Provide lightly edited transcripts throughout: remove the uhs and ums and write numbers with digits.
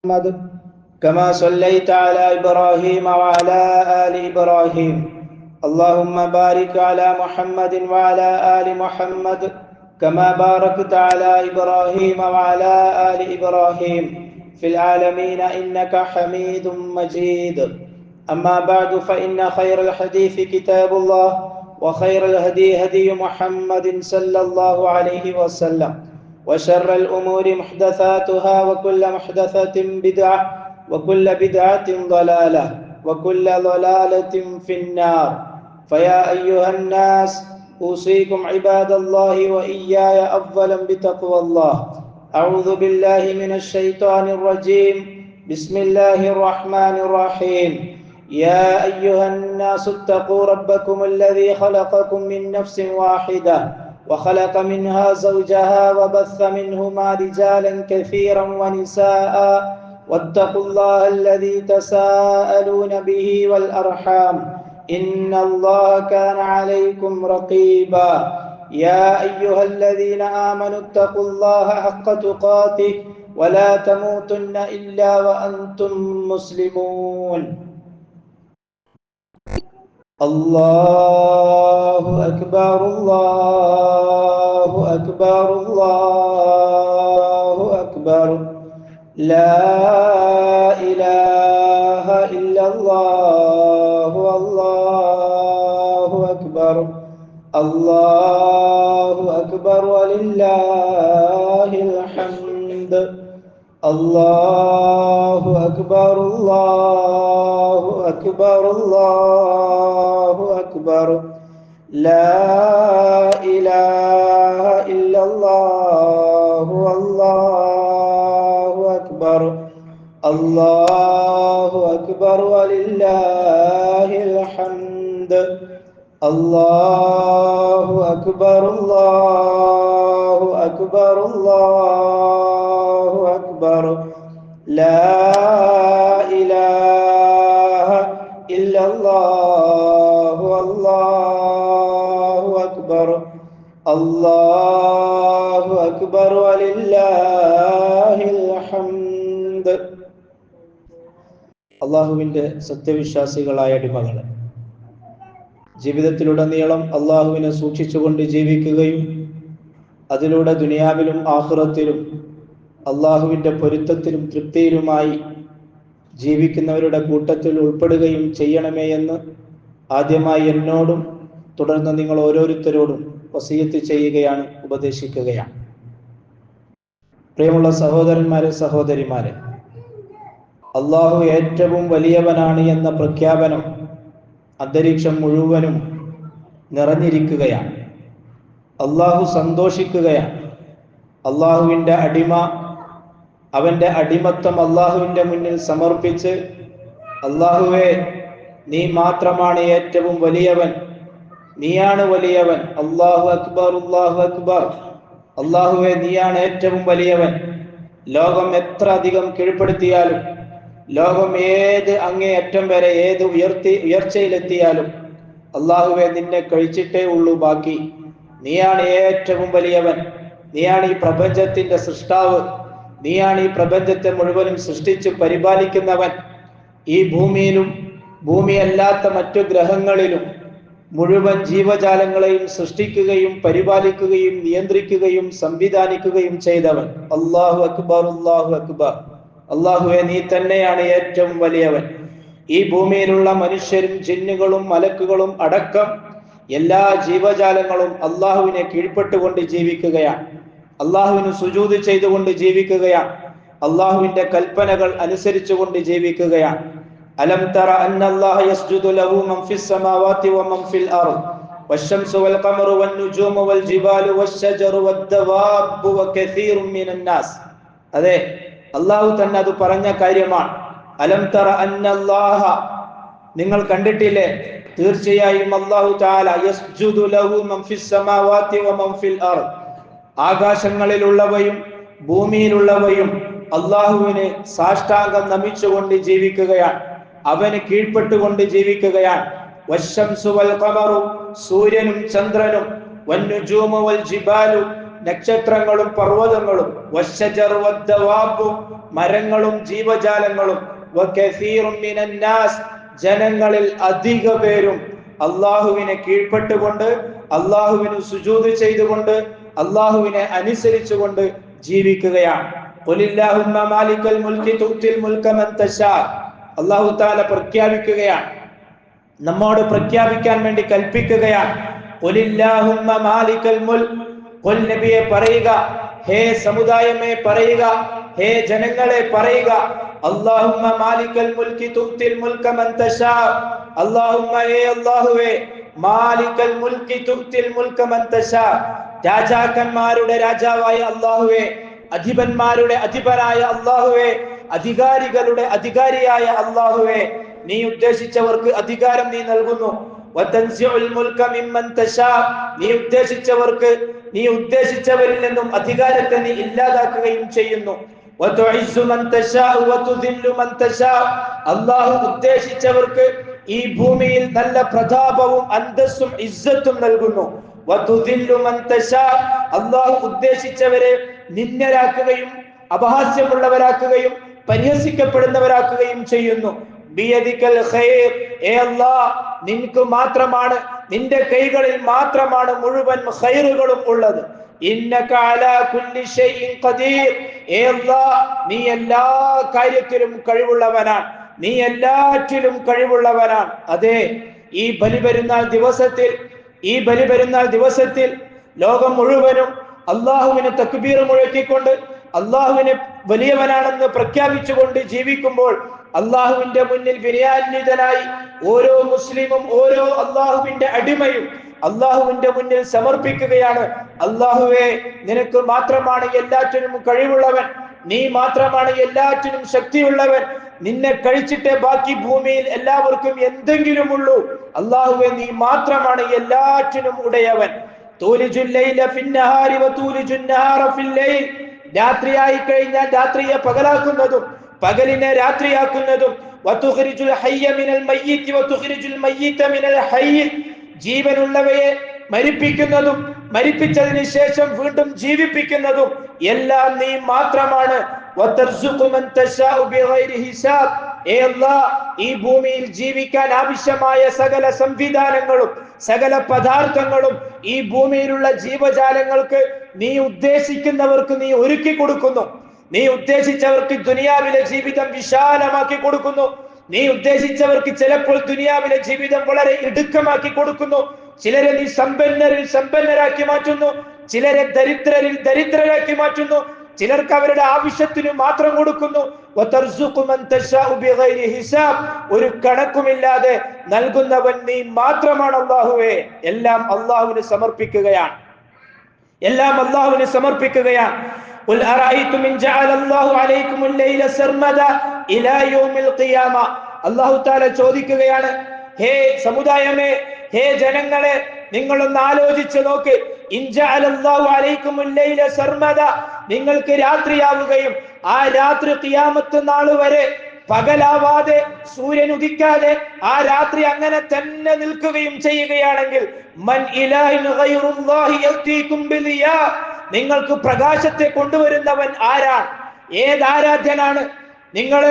محمد كما صليت على إبراهيم وعلى آل إبراهيم اللهم بارك على محمد وعلى آل محمد كما باركت على إبراهيم وعلى آل إبراهيم في العالمين إنك حميد مجيد. أما بعد فإن خير الحديث كتاب الله وخير الهدي هدي محمد صلى الله عليه وسلم وشر الأمور محدثاتها وكل محدثة بدعة وكل بدعة ضلالة وكل ضلالة في النار. فيا أيها الناس أوصيكم عباد الله وإياي أولا بتقوى الله. أعوذ بالله من الشيطان الرجيم. بسم الله الرحمن الرحيم. يا أيها الناس اتقوا ربكم الذي خلقكم من نفس واحدة وخلق منها زوجها وبث منهما رجالا كثيرا ونساء واتقوا الله الذي تساءلون به والأرحام إن الله كان عليكم رقيبا. يا أيها الذين آمنوا اتقوا الله حق تقاته ولا تموتن إلا وأنتم مسلمون. الله أكبر الله أكبر الله أكبر لا إله إلا الله الله أكبر الله أكبر ولله الحمد. الله أكبر الله أكبر الله أكبر لا إله إلا الله الله أكبر الله أكبر ولله الحمد. الله أكبر الله أكبر الله أكبر لا إله إلا الله الله أكبر الله أكبر ولله الحمد. അള്ളാഹുവിൻ്റെ സത്യവിശ്വാസികളായ അടിമകളെ, ജീവിതത്തിലുടനീളം അള്ളാഹുവിനെ സൂക്ഷിച്ചുകൊണ്ട് ജീവിക്കുകയും അതിലൂടെ ദുനിയാവിലും ആഖിറത്തിലും അള്ളാഹുവിൻ്റെ പൊരുത്തത്തിലും തൃപ്തിയിലുമായി ജീവിക്കുന്നവരുടെ കൂട്ടത്തിൽ ഉൾപ്പെടുകയും ചെയ്യണമേ എന്ന് ആദ്യമായി എന്നോടും തുടർന്ന് നിങ്ങൾ ഓരോരുത്തരോടും വസിയത്ത് ചെയ്യുകയാണ്, ഉപദേശിക്കുകയാണ്. പ്രിയമുള്ള സഹോദരന്മാരെ, സഹോദരിമാരെ, അള്ളാഹു ഏറ്റവും വലിയവനാണ് എന്ന പ്രഖ്യാപനം അന്തരീക്ഷം മുഴുവനും നിറഞ്ഞിരിക്കുകയാണ്. അള്ളാഹു സന്തോഷിക്കുകയാണ്. അള്ളാഹുവിൻ്റെ അടിമ അവൻ്റെ അടിമത്തം അള്ളാഹുവിൻ്റെ മുന്നിൽ സമർപ്പിച്ച്, അള്ളാഹുവേ, നീ മാത്രമാണ് ഏറ്റവും വലിയവൻ, നീയാണ് വലിയവൻ. അല്ലാഹു അക്ബർ അല്ലാഹു അക്ബർ. അള്ളാഹുവേ, നീയാണ് ഏറ്റവും വലിയവൻ. ലോകം എത്ര അധികം കീഴ്പ്പെടുത്തിയാലും, ലോകം ഏത് അങ്ങേയറ്റം വരെ ഏത് ഉയർച്ചയിലെത്തിയാലും അള്ളാഹുവെ, നിന്നെ കഴിച്ചിട്ടേ ഉള്ളൂ ബാക്കി. നീയാണ് ഏറ്റവും വലിയവൻ. നീയാണ് ഈ പ്രപഞ്ചത്തിന്റെ സൃഷ്ടാവ്. നീയാണ് ഈ പ്രപഞ്ചത്തെ മുഴുവനും സൃഷ്ടിച്ച് പരിപാലിക്കുന്നവൻ. ഈ ഭൂമിയിലും ഭൂമിയല്ലാത്ത മറ്റു ഗ്രഹങ്ങളിലും മുഴുവൻ ജീവജാലങ്ങളെയും സൃഷ്ടിക്കുകയും പരിപാലിക്കുകയും നിയന്ത്രിക്കുകയും സംവിധാനിക്കുകയും ചെയ്തവൻ. അല്ലാഹു അക്ബർ അല്ലാഹു അക്ബർ. അള്ളാഹുവെ, നീ തന്നെയാണ് ഏറ്റവും വലിയവൻ. ഈ ഭൂമിയിലുള്ള മനുഷ്യരും ജിന്നുകളും മലക്കുകളും അടക്കം എല്ലാ ജീവജാലങ്ങളും അള്ളാഹുവിനെ കീഴ്പ്പെട്ടുകൊണ്ട് ജീവിക്കുകയാണ്. അള്ളാഹുവിന് സുജൂദ് ചെയ്തുകൊണ്ട് ജീവിക്കുകയാണ്. അള്ളാഹുവിന്റെ കൽപ്പനകൾ അനുസരിച്ചുകൊണ്ട് ജീവിക്കുകയാണ്. അലം തറ അന്നല്ലാഹ യസ്ജുദു ലഹു മൻ ഫിസ് സമാവാതി വമൻ ഫിൽ അർദ് വശംസു വൽ ഖമറു വൻ നുജൂമു വൽ ജിബാലു വശജറു വദ്ദവാബു വകസീറുൻ മിനൻ നാസ്. അതെ, അള്ളാഹു തന്നെ അത് പറഞ്ഞ കാര്യമാണ്. അലം തറ അന്നല്ലാഹ, നിങ്ങൾ കണ്ടിട്ടില്ലേ, തീർച്ചയായും അല്ലാഹു തആല യസ്ജുദു ലഹു മൻ ഫിസ് സമാവാതി വമൻ ഫിൽ അർദ്, ആകാശങ്ങളിലുള്ളവയും ഭൂമിയിലുള്ളവയും അള്ളാഹുവിന് സാഷ്ടാംഗം നമിച്ചുകൊണ്ട് ജീവിക്കുകയാണ്. അവന് കീഴ്പ്പെട്ടുകൊണ്ട് ജീവിക്കുകയാണ്. വശംസു വൽ ഖമറു, സൂര്യനും ചന്ദ്രനും, വൻ നുജൂമു വൽ ജിബാലു, നക്ഷത്രങ്ങളും പർവ്വതങ്ങളും, വശജർ വദ്ദവാബ് മരങ്ങളും ജീവജാലങ്ങളും, വകസീറും മിനന്നാസ് ജനങ്ങളിൽ അധിക പേരും അള്ളാഹുവിനെ കീഴ്പ്പെട്ടുകൊണ്ട്, അള്ളാഹുവിന് സുജൂദ് ചെയ്തുകൊണ്ട്, അള്ളാഹുവിനെ അനുസരിച്ചുകൊണ്ട് ജീവിക്കുകയാണ്. ഖുലില്ലാഹുമ്മ മാലിക്കൽ മുൽക്കി തുഅ്തിൽ മുൽക മൻ തശാ. അല്ലാഹു തആല പ്രഖ്യാപിക്കുകയാണ്, നമ്മോട് പ്രഖ്യാപിക്കാൻ വേണ്ടി കൽപ്പിക്കുകയാണ്. ഖുലില്ലാഹുമ്മ മാലിക്കൽ മുൽക്, ഖുൽ നബിയെ പറയുക, ഹേ സമുദായമേ പറയുക, ഹേ ജനങ്ങളെ പറയുക, അല്ലാഹുമ്മ മാലിക്കൽ മുൽക്കി തുഅ്തിൽ മുൽക മൻ തശാ. അല്ലാഹുമ്മ ഹേ അല്ലാഹുവേ, മാലിക്കൽ മുൽക്കി തുഅ്തിൽ മുൽക മൻ തശാ, രാജാക്കന്മാരുടെ രാജാവായ അല്ലാഹുവേ, അധിപന്മാരുടെ അധിപനായ അല്ലാഹുവേ, അധികാരികളുടെ അധികാരിയായ അല്ലാഹുവേ, നീ ഉദ്ദേശിച്ചവർക്ക് അധികാരം നീ നൽകുന്നു. വതൻസിഉൽ മുൽക മിമ്മൻ തശാ, നീ ഉദ്ദേശിച്ചവർക്ക്, നീ ഉദ്ദേശിച്ചവരിൽ നിന്നും അധികാരത്തെ നീ ഇല്ലാതാക്കുകയും ചെയ്യുന്നു. വതുഇസ്സു മൻ തശാ വതുദില്ലു മൻ തശാ, അല്ലാഹു ഉദ്ദേശിച്ചവർക്ക് ഈ ഭൂമിയിൽ നല്ല പ്രതാപവും അന്തസ്സും ഇസ്സത്തും നൽകുന്നു. വതുദില്ലു മൻ തശാ, അല്ലാഹു ഉദ്ദേശിച്ചവരെ നിന്ദരാക്കുകയും അപഹാസ്യമുള്ളവരാക്കുകയും പരിഹസിക്കപ്പെടുന്നവരാക്കുകയും ചെയ്യുന്നു. ബിയദിക്കൽ ഖൈർ, ഏ അല്ലാഹ്, നിനക്ക് മാത്രമാണ്, നിന്റെ കൈകളിൽ മാത്രമാണ് മുഴുവൻ ഖൈറുകളും ഉള്ളത്. ഇന്നക അലാ കുല്ലി ഷൈഇൻ ഖദീർ, ഏ അല്ലാഹ്, നീ എല്ലാ കാര്യത്തിലും കഴിവുള്ളവനാണ്, നീ എല്ലാറ്റിലും കഴിവുള്ളവനാണ്. അതെ, ഈ ബലിപെരുന്നാൾ ദിവസത്തിൽ ലോകം മുഴുവനും അള്ളാഹുവിനെ തക്ബീർ മുഴക്കിക്കൊണ്ട്, അള്ളാഹുവിനെ വലിയവനാണെന്ന് പ്രഖ്യാപിച്ചുകൊണ്ട് ജീവിക്കുമ്പോൾ, അള്ളാഹുവിന്റെ മുന്നിൽ വിനയാന്വിതനായി ഓരോ മുസ്ലിമും, ഓരോ അള്ളാഹുവിന്റെ അടിമയും അള്ളാഹുവിന്റെ മുന്നിൽ സമർപ്പിക്കുകയാണ്, അള്ളാഹുവേ, നിനക്ക് മാത്രമാണ് എല്ലാറ്റിനും കഴിവുള്ളവൻ, നീ മാത്രമാണ് എല്ലാറ്റിനും ശക്തിയുള്ളവൻ, നിന്നെ കഴിച്ചിട്ടേ ബാക്കി ഭൂമിയിൽ എല്ലാവർക്കും എന്തെങ്കിലും ഉള്ളൂ. അള്ളാഹുവേ, നീ മാത്രമാണ് എല്ലാറ്റിനും ഉടയവൻ. തൂലിജുൽ ലൈല ഫിന്നഹാരി വതൂലിജുൻ നഹാറ ഫിൽ ലൈൽ, രാത്രിയായി കഴിഞ്ഞാൽ രാത്രിയെ പകലാക്കുന്നതും പകലിനെ രാത്രിയാക്കുന്നതും, വതുഖ്രിജുൽ ഹയ്യ മിനൽ മയ്യിത്തി വതുഖ്രിജുൽ മയ്യിത മിനൽ ഹയ്യ, ജീവനുള്ളവയെ മരിപ്പിക്കുന്നതും മരിപ്പിച്ചതിന് ശേഷം വീണ്ടും ജീവിപ്പിക്കുന്നതും എല്ലാം നീ മാത്രമാണ്. വതർസുഖു മൻ തശാഉ ബിഗൈരി ഹിസാബ്, ഏ അല്ലാഹ്, ഈ ഭൂമിയിൽ ജീവിക്കാൻ ആവശ്യമായ സകല സംവിധാനങ്ങളും സകല പദാർത്ഥങ്ങളും ഈ ഭൂമിയിലുള്ള ജീവജാലങ്ങൾക്ക് നീ ഉദ്ദേശിക്കുന്നവർക്ക് നീ ഒരുക്കി കൊടുക്കുന്നു. നീ ഉദ്ദേശിച്ചവർക്ക് ദുനിയാവിലെ ജീവിതം വിശാലമാക്കി കൊടുക്കുന്നു. നീ ഉദ്ദേശിച്ചവർക്ക് ചിലപ്പോൾ ദുനിയാവിലെ ജീവിതം വളരെ ഇടുക്കമാക്കി കൊടുക്കുന്നു. ചിലരെ നീ സമ്പന്നരിൽ സമ്പന്നരാക്കി മാറ്റുന്നു, ചിലരെ ദരിദ്രരിൽ ദരിദ്രരാക്കി മാറ്റുന്നു, ചിലർക്ക് അവരുടെ ആവശ്യത്തിന് മാത്രം കൊടുക്കുന്നു. ഒരു കണക്കുമില്ലാതെ നൽകുന്നവൻ നീ മാത്രമാണ് അല്ലാഹുവേ. എല്ലാം അല്ലാഹുവിന് സമർപ്പിക്കുകയാണ്, എല്ലാം അല്ലാഹുവിന് സമർപ്പിക്കുകയാണ്. ഖുൽ അറഅയ്തും ഇൻ ജഅല അല്ലാഹു അലൈക്കുമുൽ ലൈല സർമദ ഇലാ യൗമിൽ ഖിയാമ. അല്ലാഹു തആല ചോദിക്കുകയാണ്, ഹേ സമുദായമേ, ഹേ ജനങ്ങളെ, നിങ്ങളൊന്ന് ആലോചിച്ച് നോക്ക്. ഇൻ ജഅല അല്ലാഹു അലൈക്കുമുൽ ലൈല സർമദ, നിങ്ങൾക്ക് രാത്രിയാവുകയും ആ രാത്രി ഖിയാമത്ത് നാൾ വരെ പകലാവാതെ സൂര്യൻ ഉദിക്കാതെ ആ രാത്രി അങ്ങനെ തന്നെ നിൽക്കുകയും ചെയ്യുകയാണെങ്കിൽ, മൻ ഇലാഹിൻ ഗൈറുല്ലാഹി യഅതീകും ബിളിയാ, നിങ്ങൾക്ക് പ്രകാശത്തെ കൊണ്ടുവരുന്നവൻ ആരാണ്? ഏതാരാധ്യനാണ്? നിങ്ങൾ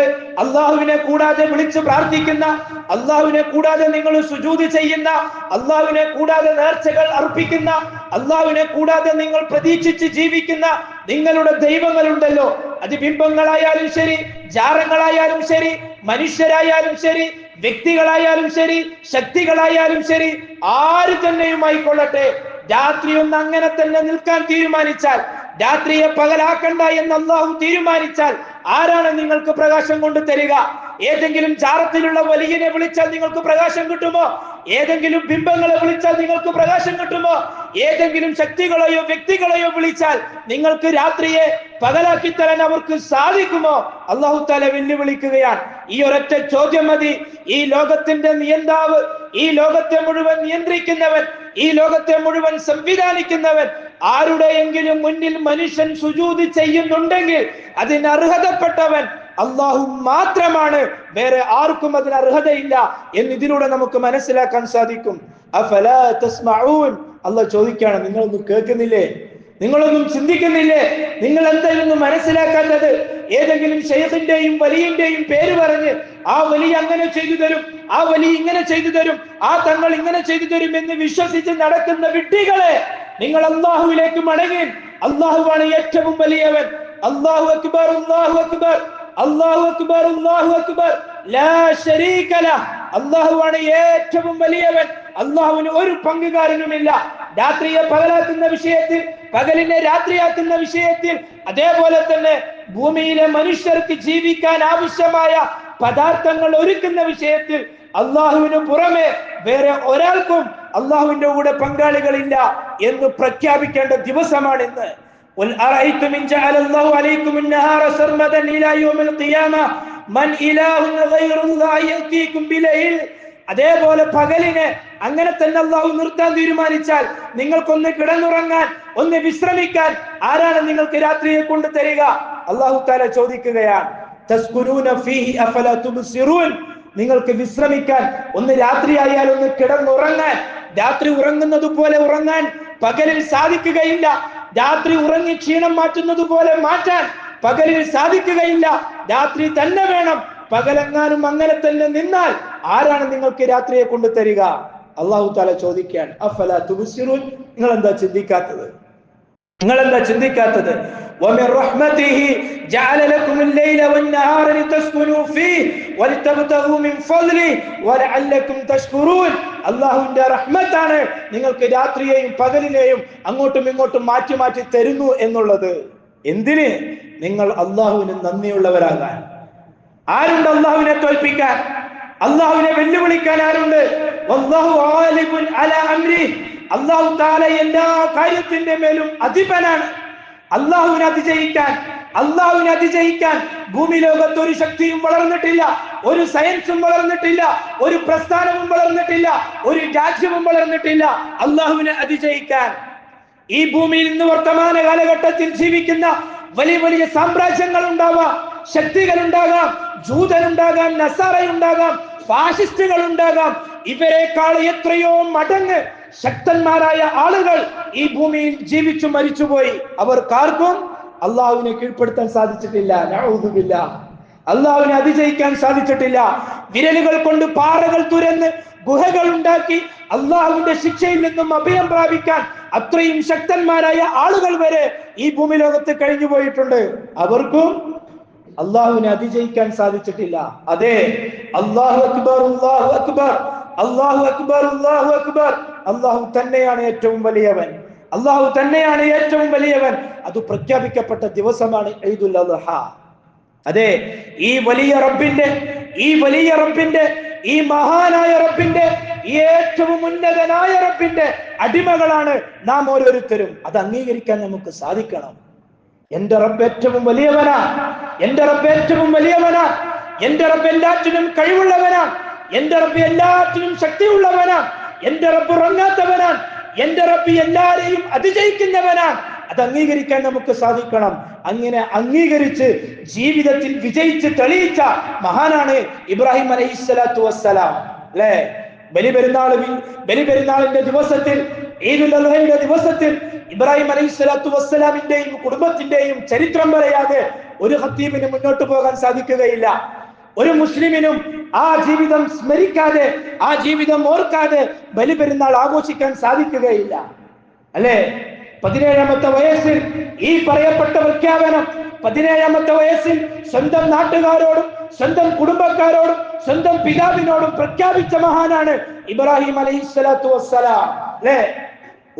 അള്ളാഹുവിനെ കൂടാതെ വിളിച്ചു പ്രാർത്ഥിക്കുന്ന, അള്ളാഹുവിനെ കൂടാതെ നിങ്ങൾ സുജൂദ് ചെയ്യുന്ന, അള്ളാഹുവിനെ കൂടാതെ നേർച്ചകൾ അർപ്പിക്കുന്ന, അള്ളാഹുവിനെ കൂടാതെ നിങ്ങൾ പ്രതീക്ഷിച്ച് ജീവിക്കുന്ന നിങ്ങളുടെ ദൈവങ്ങളുണ്ടല്ലോ, അത് ബിംബങ്ങളായാലും ശരി, ജാറങ്ങളായാലും ശരി, മനുഷ്യരായാലും ശരി, വ്യക്തികളായാലും ശരി, ശക്തികളായാലും ശരി, ആര് തന്നെയുമായിക്കൊള്ളട്ടെ, രാത്രി ഒന്ന് അങ്ങനെ തന്നെ നിൽക്കാൻ തീരുമാനിച്ചാൽ, രാത്രിയെ പകലാക്കണ്ട എന്ന് അള്ളാഹു തീരുമാനിച്ചാൽ, ആരാണ് നിങ്ങൾക്ക് പ്രകാശം കൊണ്ട് തരിക? ഏതെങ്കിലും ജാറത്തിലുള്ള വലിയനെ വിളിച്ചാൽ നിങ്ങൾക്ക് പ്രകാശം കിട്ടുമോ? ഏതെങ്കിലും ബിംബങ്ങളെ വിളിച്ചാൽ നിങ്ങൾക്ക് പ്രകാശം കിട്ടുമോ? ഏതെങ്കിലും ശക്തികളെയോ വ്യക്തികളെയോ വിളിച്ചാൽ നിങ്ങൾക്ക് രാത്രിയെ പകലാക്കി തരാൻ അവർക്ക് സാധിക്കുമോ? അല്ലാഹു തആല വെല്ലുവിളിക്കുകയാണ്. ഈ ഒരൊറ്റ ചോദ്യം മതി. ഈ ലോകത്തിന്റെ നിയന്താവ്, ഈ ലോകത്തെ മുഴുവൻ നിയന്ത്രിക്കുന്നവൻ, ഈ ലോകത്തെ മുഴുവൻ സംവിധാനിക്കുന്നവൻ, ആരുടെയെങ്കിലും മുന്നിൽ മനുഷ്യൻ സുജൂദ് ചെയ്യുന്നുണ്ടെങ്കിൽ അതിന് അർഹതപ്പെട്ടവൻ അല്ലാഹു മാത്രമാണ്, വേറെ ആർക്കും അതിന് അർഹതയില്ല എന്ന് ഇതിലൂടെ നമുക്ക് മനസ്സിലാക്കാൻ സാധിക്കും. അഫലാ തസ്മഊൻ, അല്ലാഹു ചോദിക്കുകയാണ്, നിങ്ങളൊന്നും കേൾക്കുന്നില്ലേ? നിങ്ങളൊന്നും ചിന്തിക്കുന്നില്ലേ? നിങ്ങൾ എന്തെങ്കിലും മനസ്സിലാക്കാത്തത്? ഏതെങ്കിലും ശൈഖിന്റെയും വലിയന്റെയും പേര് പറഞ്ഞ് ആ വലിയ അങ്ങനെ ചെയ്തു തരും, ആ വലിയ ഇങ്ങനെ ചെയ്തു തരും, ആ തങ്ങൾ ഇങ്ങനെ ചെയ്തു തരും എന്ന് വിശ്വസിച്ച് നടക്കുന്ന വിഡ്ഢികളെ, നിങ്ങൾ അല്ലാഹുവിലേക്ക് മടങ്ങി. അല്ലാഹുവാണ് ഏറ്റവും വലിയവൻ. അല്ലാഹു അക്ബർ, അല്ലാഹു അക്ബർ, അല്ലാഹു അക്ബർ, അല്ലാഹു അക്ബർ, ലാ ശരീക ലഹ്. അല്ലാഹുവാണ് ഏറ്റവും വലിയവൻ. അല്ലാഹുവിന് ഒരു പങ്കുകാരനുമില്ല. രാത്രിയെ പകലാക്കുന്ന വിഷയത്തിൽ, പകലിനെ രാത്രിയാക്കുന്ന വിഷയത്തിൽ, അതേപോലെ തന്നെ ഭൂമിയിലെ മനുഷ്യർക്ക് ജീവിക്കാൻ ആവശ്യമായ പദാർത്ഥങ്ങൾ ഒരുക്കുന്ന വിഷയത്തിൽ അല്ലാഹുവിന് പുറമെ വേറെ ഒരാൾക്കും അല്ലാഹുവിന്റെ കൂടെ പങ്കാളികളില്ല എന്ന് പ്രഖ്യാപിക്കേണ്ട ദിവസമാണ് ഇന്ന്. ഖുൽ അറഅയ്തും ഇൻ ജഅല അല്ലാഹു അലൈക്കും അൻ-നഹാറ സർമദൻ ഇലാ യൗമിൽ ഖിയാമ മൻ ഇലാഹുൻ ഗൈറുല്ലാഹി യഅതീകും ബിലൈൽ. അതേപോലെ പകലിനെ അങ്ങനെ തന്നെ അല്ലാഹു നിർത്താൻ തീരുമാനിച്ചാൽ നിങ്ങൾക്കൊന്ന് കിടന്നുറങ്ങാൻ, ഒന്ന് വിശ്രമിക്കാൻ ആരാണ് നിങ്ങൾക്ക് രാത്രിയെ കൊണ്ട് തരിക? അല്ലാഹു തആല ചോദിക്കുകയാണ്, തസ്കുനൂന ഫീഹി അഫലാ തുബ്സിറൂൻ. നിങ്ങൾക്ക് വിശ്രമിക്കാൻ, ഒന്ന് രാത്രിയായാൽ ഒന്ന് കിടന്നുറങ്ങാൻ, രാത്രി ഉറങ്ങുന്നത് പോലെ ഉറങ്ങാൻ പകലിൽ സാധിക്കുകയില്ല. രാത്രി ഉറങ്ങി ക്ഷീണം മാറ്റുന്നത് പോലെ മാറ്റാൻ പകലിൽ സാധിക്കുകയില്ല. രാത്രി തന്നെ വേണം. പകലെങ്ങാനും അങ്ങനെ തന്നെ നിന്നാൽ ആരാണ് നിങ്ങൾക്ക് രാത്രിയെ കൊണ്ട് തരിക? അല്ലാഹു തആല ചോദിക്കാൻ, അഫലാ തുബ്സിറൂൻ. നിങ്ങൾ എന്താ ചിന്തിക്കാത്തത്? നിങ്ങളെന്താ ചിന്തിക്കാത്തത്? വമിൻ റഹ്മതിഹി ജഅല ലക്കുമുൽ ലൈല വൻ-നഹാറ ലിതസ്കുനൂ ഫീഹി വലിതബ്തഗൂ മിൻ ഫദ്ലിഹി വലഅല്ലകും തശ്കുറൂൻ. അല്ലാഹുവിന്റെ റഹ്മത്താണ് നിങ്ങൾക്ക് രാത്രിയെയും പകലിനെയും അങ്ങോട്ടും ഇങ്ങോട്ടും മാറ്റി മാറ്റി തരുന്നു എന്നുള്ളത്. എന്തിന്? നിങ്ങൾ അല്ലാഹുവിന് നന്ദിയുള്ളവരാകാൻ. ആരുണ്ട് അല്ലാഹുവിനെ തോൽപ്പിക്കാൻ? അല്ലാഹുവിനെ വെല്ലുവിളിക്കാൻ ആരുണ്ട്? വല്ലാഹു ഗാലിബുൻ അലാ അംരിഹി. അല്ലാഹു തആല എല്ലാ കാര്യത്തിന്റെ മേലും അധിപനാണ്. അല്ലാഹുവിനെ അതിജയിക്കാൻ ഭൂമി ലോകത്ത് ഒരു ശക്തിയും വളർന്നിട്ടില്ല, ഒരു സയൻസും വളർന്നിട്ടില്ല, ഒരു പ്രസ്ഥാനവും വളർന്നിട്ടില്ല, ഒരു രാജ്യവും വളർന്നിട്ടില്ല അല്ലാഹുവിനെ അതിജയിക്കാൻ. ഈ ഭൂമിയിൽ ഇന്ന് വർത്തമാന കാലഘട്ടത്തിൽ ജീവിക്കുന്ന വലിയ വലിയ സാമ്രാജ്യങ്ങൾ ഉണ്ടാവാം, ശക്തികൾ ഉണ്ടാകാം, ജൂതനുണ്ടാകാം, നസാറയുണ്ടാകാം, ഫാഷിസ്റ്റുകൾ ഉണ്ടാകാം. ഇവരെക്കാൾ എത്രയോ മടങ്ങ് ശക്തന്മാരായ ആളുകൾ ഈ ഭൂമിയിൽ ജീവിച്ചു മരിച്ചുപോയി. അവർക്കാർക്കും അള്ളാഹുവിനെ കീഴ്പ്പെടുത്താൻ സാധിച്ചിട്ടില്ല. നഊദു ബില്ലാഹ്. അള്ളാഹുവിനെ അതിജയിക്കാൻ സാധിച്ചിട്ടില്ല. വിരലുകൾ കൊണ്ട് പാറകൾ തുരന്ന് ഗുഹകൾ ഉണ്ടാക്കി അള്ളാഹുവിന്റെ ശിക്ഷയിൽ നിന്നും അഭയം പ്രാപിക്കാൻ അത്രയും ശക്തന്മാരായ ആളുകൾ വരെ ഈ ഭൂമി ലോകത്ത് കഴിഞ്ഞു പോയിട്ടുണ്ട്. അവർക്കും അള്ളാഹുവിനെ അതിജയിക്കാൻ സാധിച്ചിട്ടില്ല. അതെ, അല്ലാഹു അക്ബർ, അല്ലാഹു അക്ബർ, അല്ലാഹു അക്ബർ, അല്ലാഹു അക്ബർ. അല്ലാഹു തന്നെയാണ് ഏറ്റവും വലിയവൻ. അല്ലാഹു തന്നെയാണ് ഏറ്റവും വലിയവൻ. അത് പ്രഖ്യാപിക്കപ്പെട്ട ദിവസമാണ് ഈദുൽ അദ്ഹ. അതെ, ഈ വലിയ റബ്ബിന്റെ ഈ മഹാനായ റബ്ബിന്റെ ഏറ്റവും ഉന്നതനായ റബ്ബിന്റെ അടിമകളാണ് നാം ഓരോരുത്തരും. അത് അംഗീകരിക്കാൻ നമുക്ക് സാധിക്കണം. എന്റെ റബ്ബ് ഏറ്റവും വലിയവനാണ്. എന്റെ റബ്ബ് ഏറ്റവും വലിയവനാണ്. എന്റെ റബ്ബ് എല്ലാറ്റിനും കഴിവുള്ളവനാണ്. എന്റെ റബ്ബ് എല്ലാറ്റിനും ശക്തിയുള്ളവനാണ്. എന്റെ റബ്ബ് ഉറങ്ങാത്തവനാണ്. എന്റെ റബ്ബ് എല്ലാരെയും അതിജയിക്കുന്നവനാണ്. അത് അംഗീകരിക്കാൻ നമുക്ക് സാധിക്കണം. അങ്ങനെ അംഗീകരിച്ച് ജീവിതത്തിൽ വിജയിച്ച് തെളിയിച്ച മഹാനാണ് ഇബ്രാഹിം അലൈഹിസ്സലാത്തു വസ്സലാം. അല്ലേ? ബലിപെരുന്നാളിന്റെ ദിവസത്തിൽ, ഈദുൽ അദ്ഹയുടെ ദിവസത്തിൽ ഇബ്രാഹിം അലൈഹിസ്സലാത്തു വസ്സലാമിന്റെയും കുടുംബത്തിന്റെയും ചരിത്രം പറയാതെ ഒരു ഖത്തീബിന് മുന്നോട്ട് പോകാൻ സാധിക്കുകയില്ല. ഒരു മുസ്ലിമിനും ആ ജീവിതം സ്മരിക്കാതെ, ആ ജീവിതം ഓർക്കാതെ ബലിപെരുന്നാൾ ആഘോഷിക്കാൻ സാധിക്കുകയില്ല. അല്ലേ? 17ാമത്തെ വയസ്സിൽ ഈ പറയപ്പെട്ട പ്രഖ്യാപനം, 17ാമത്തെ വയസ്സിൽ സ്വന്തം നാട്ടുകാരോടും സ്വന്തം കുടുംബക്കാരോടും സ്വന്തം പിതാവിനോടും പ്രഖ്യാപിച്ച മഹാനാണ് ഇബ്രാഹിം അലൈഹിസ്സലാത്തു വസ്സലാം. അല്ലേ?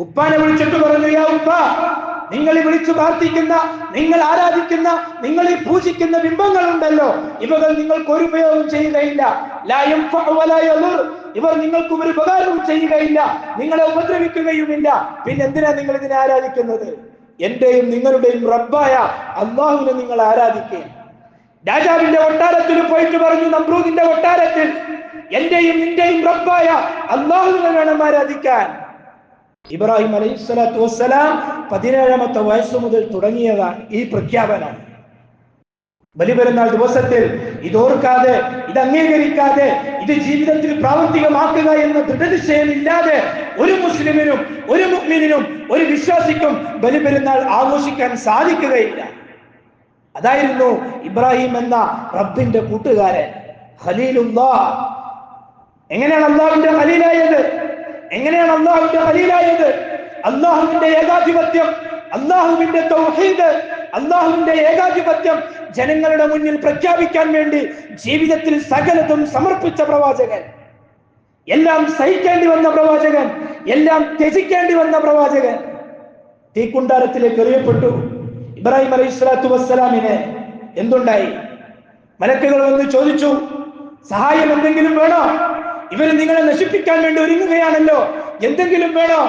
ഉപ്പാനെ വിളിച്ചിട്ട് പറഞ്ഞു, യാ ഉപ്പ, നിങ്ങൾ ഈ വിളിച്ചു പ്രാർത്ഥിക്കുന്ന, നിങ്ങൾ ആരാധിക്കുന്ന, നിങ്ങൾ ഈ പൂജിക്കുന്ന ബിംബങ്ങൾ ഉണ്ടല്ലോ, ഇവകൾ നിങ്ങൾക്ക് ഒരു ഉപയോഗം ചെയ്യുകയില്ല. ലാ യൻഫഉ വലാ യദുർ. ഇവർ നിങ്ങൾക്ക് ഒരു ഉപകാരവും ചെയ്യുകയില്ല, നിങ്ങളെ ഉപദ്രവിക്കുകയുമില്ല. പിന്നെ എന്തിനാ നിങ്ങൾ ഇതിനെ ആരാധിക്കുന്നത്? എന്റെയും നിങ്ങളുടെയും റബ്ബായ അല്ലാഹുവിനെ നിങ്ങൾ ആരാധിക്കുക. രാജാവിന്റെ കൊട്ടാരത്തിൽ പോയിട്ട് പറഞ്ഞു, നമ്രൂദിന്റെ കൊട്ടാരത്തിൽ, എന്റെയും നിന്റെയും റബ്ബായ അല്ലാഹുവിനെ വേണം ആരാധിക്കാൻ. ഇബ്രാഹിം അലൈഹിസ്സലാത്തു വസ്സലാം 17ാമത്തെ വയസ്സ് മുതൽ തുടങ്ങിയതാണ് ഈ പ്രഖ്യാപനം. ബലിപെരുന്നാൾ ദിവസത്തിൽ ഇതോർക്കാതെ, ഇത് അംഗീകരിക്കാതെ, ഇത് ജീവിതത്തിൽ പ്രാവർത്തികമാക്കുക എന്ന ദൃഢനിശ്ചയമില്ലാതെ ഒരു മുസ്ലിമിനും ഒരു മുഅ്മിനിനും ഒരു വിശ്വാസിക്കും ബലിപെരുന്നാൾ ആഘോഷിക്കാൻ സാധിക്കുകയില്ല. അതായിരുന്നു ഇബ്രാഹിം എന്ന റബ്ബിന്റെ കൂട്ടുകാരൻ ഖലീലുല്ലാഹ്. എങ്ങനെയാണ് അള്ളാഹുവിന്റെ ഖലീലായത്? എങ്ങനെയാണ് അള്ളാഹുവിന്റെ ഖലീലായത്? അള്ളാഹുവിന്റെ ഏകാധിപത്യം, അള്ളാഹുവിന്റെ തൗഹീദ്, അള്ളാഹുവിന്റെ ഏകാധിപത്യം ജനങ്ങളുടെ മുന്നിൽ പ്രഖ്യാപിക്കാൻ വേണ്ടി ജീവിതത്തിൽ സകലതും സമർപ്പിച്ച പ്രവാചകൻ, എല്ലാം സഹിക്കേണ്ടി വന്ന പ്രവാചകൻ, എല്ലാം ത്യജിക്കേണ്ടി വന്ന പ്രവാചകൻ തീക്കുണ്ടാരത്തിലേക്ക് എറിയപ്പെട്ടു. ഇബ്രാഹിം അലൈഹിസ്സലാത്തു വസ്സലാമിന് എന്തുണ്ടായി? മലക്കുകൾ വന്ന് ചോദിച്ചു, സഹായം എന്തെങ്കിലും വേണോ? ഇവർ നിങ്ങളെ നശിപ്പിക്കാൻ വേണ്ടി ഒരുങ്ങുകയാണല്ലോ, എന്തെങ്കിലും വേണോ?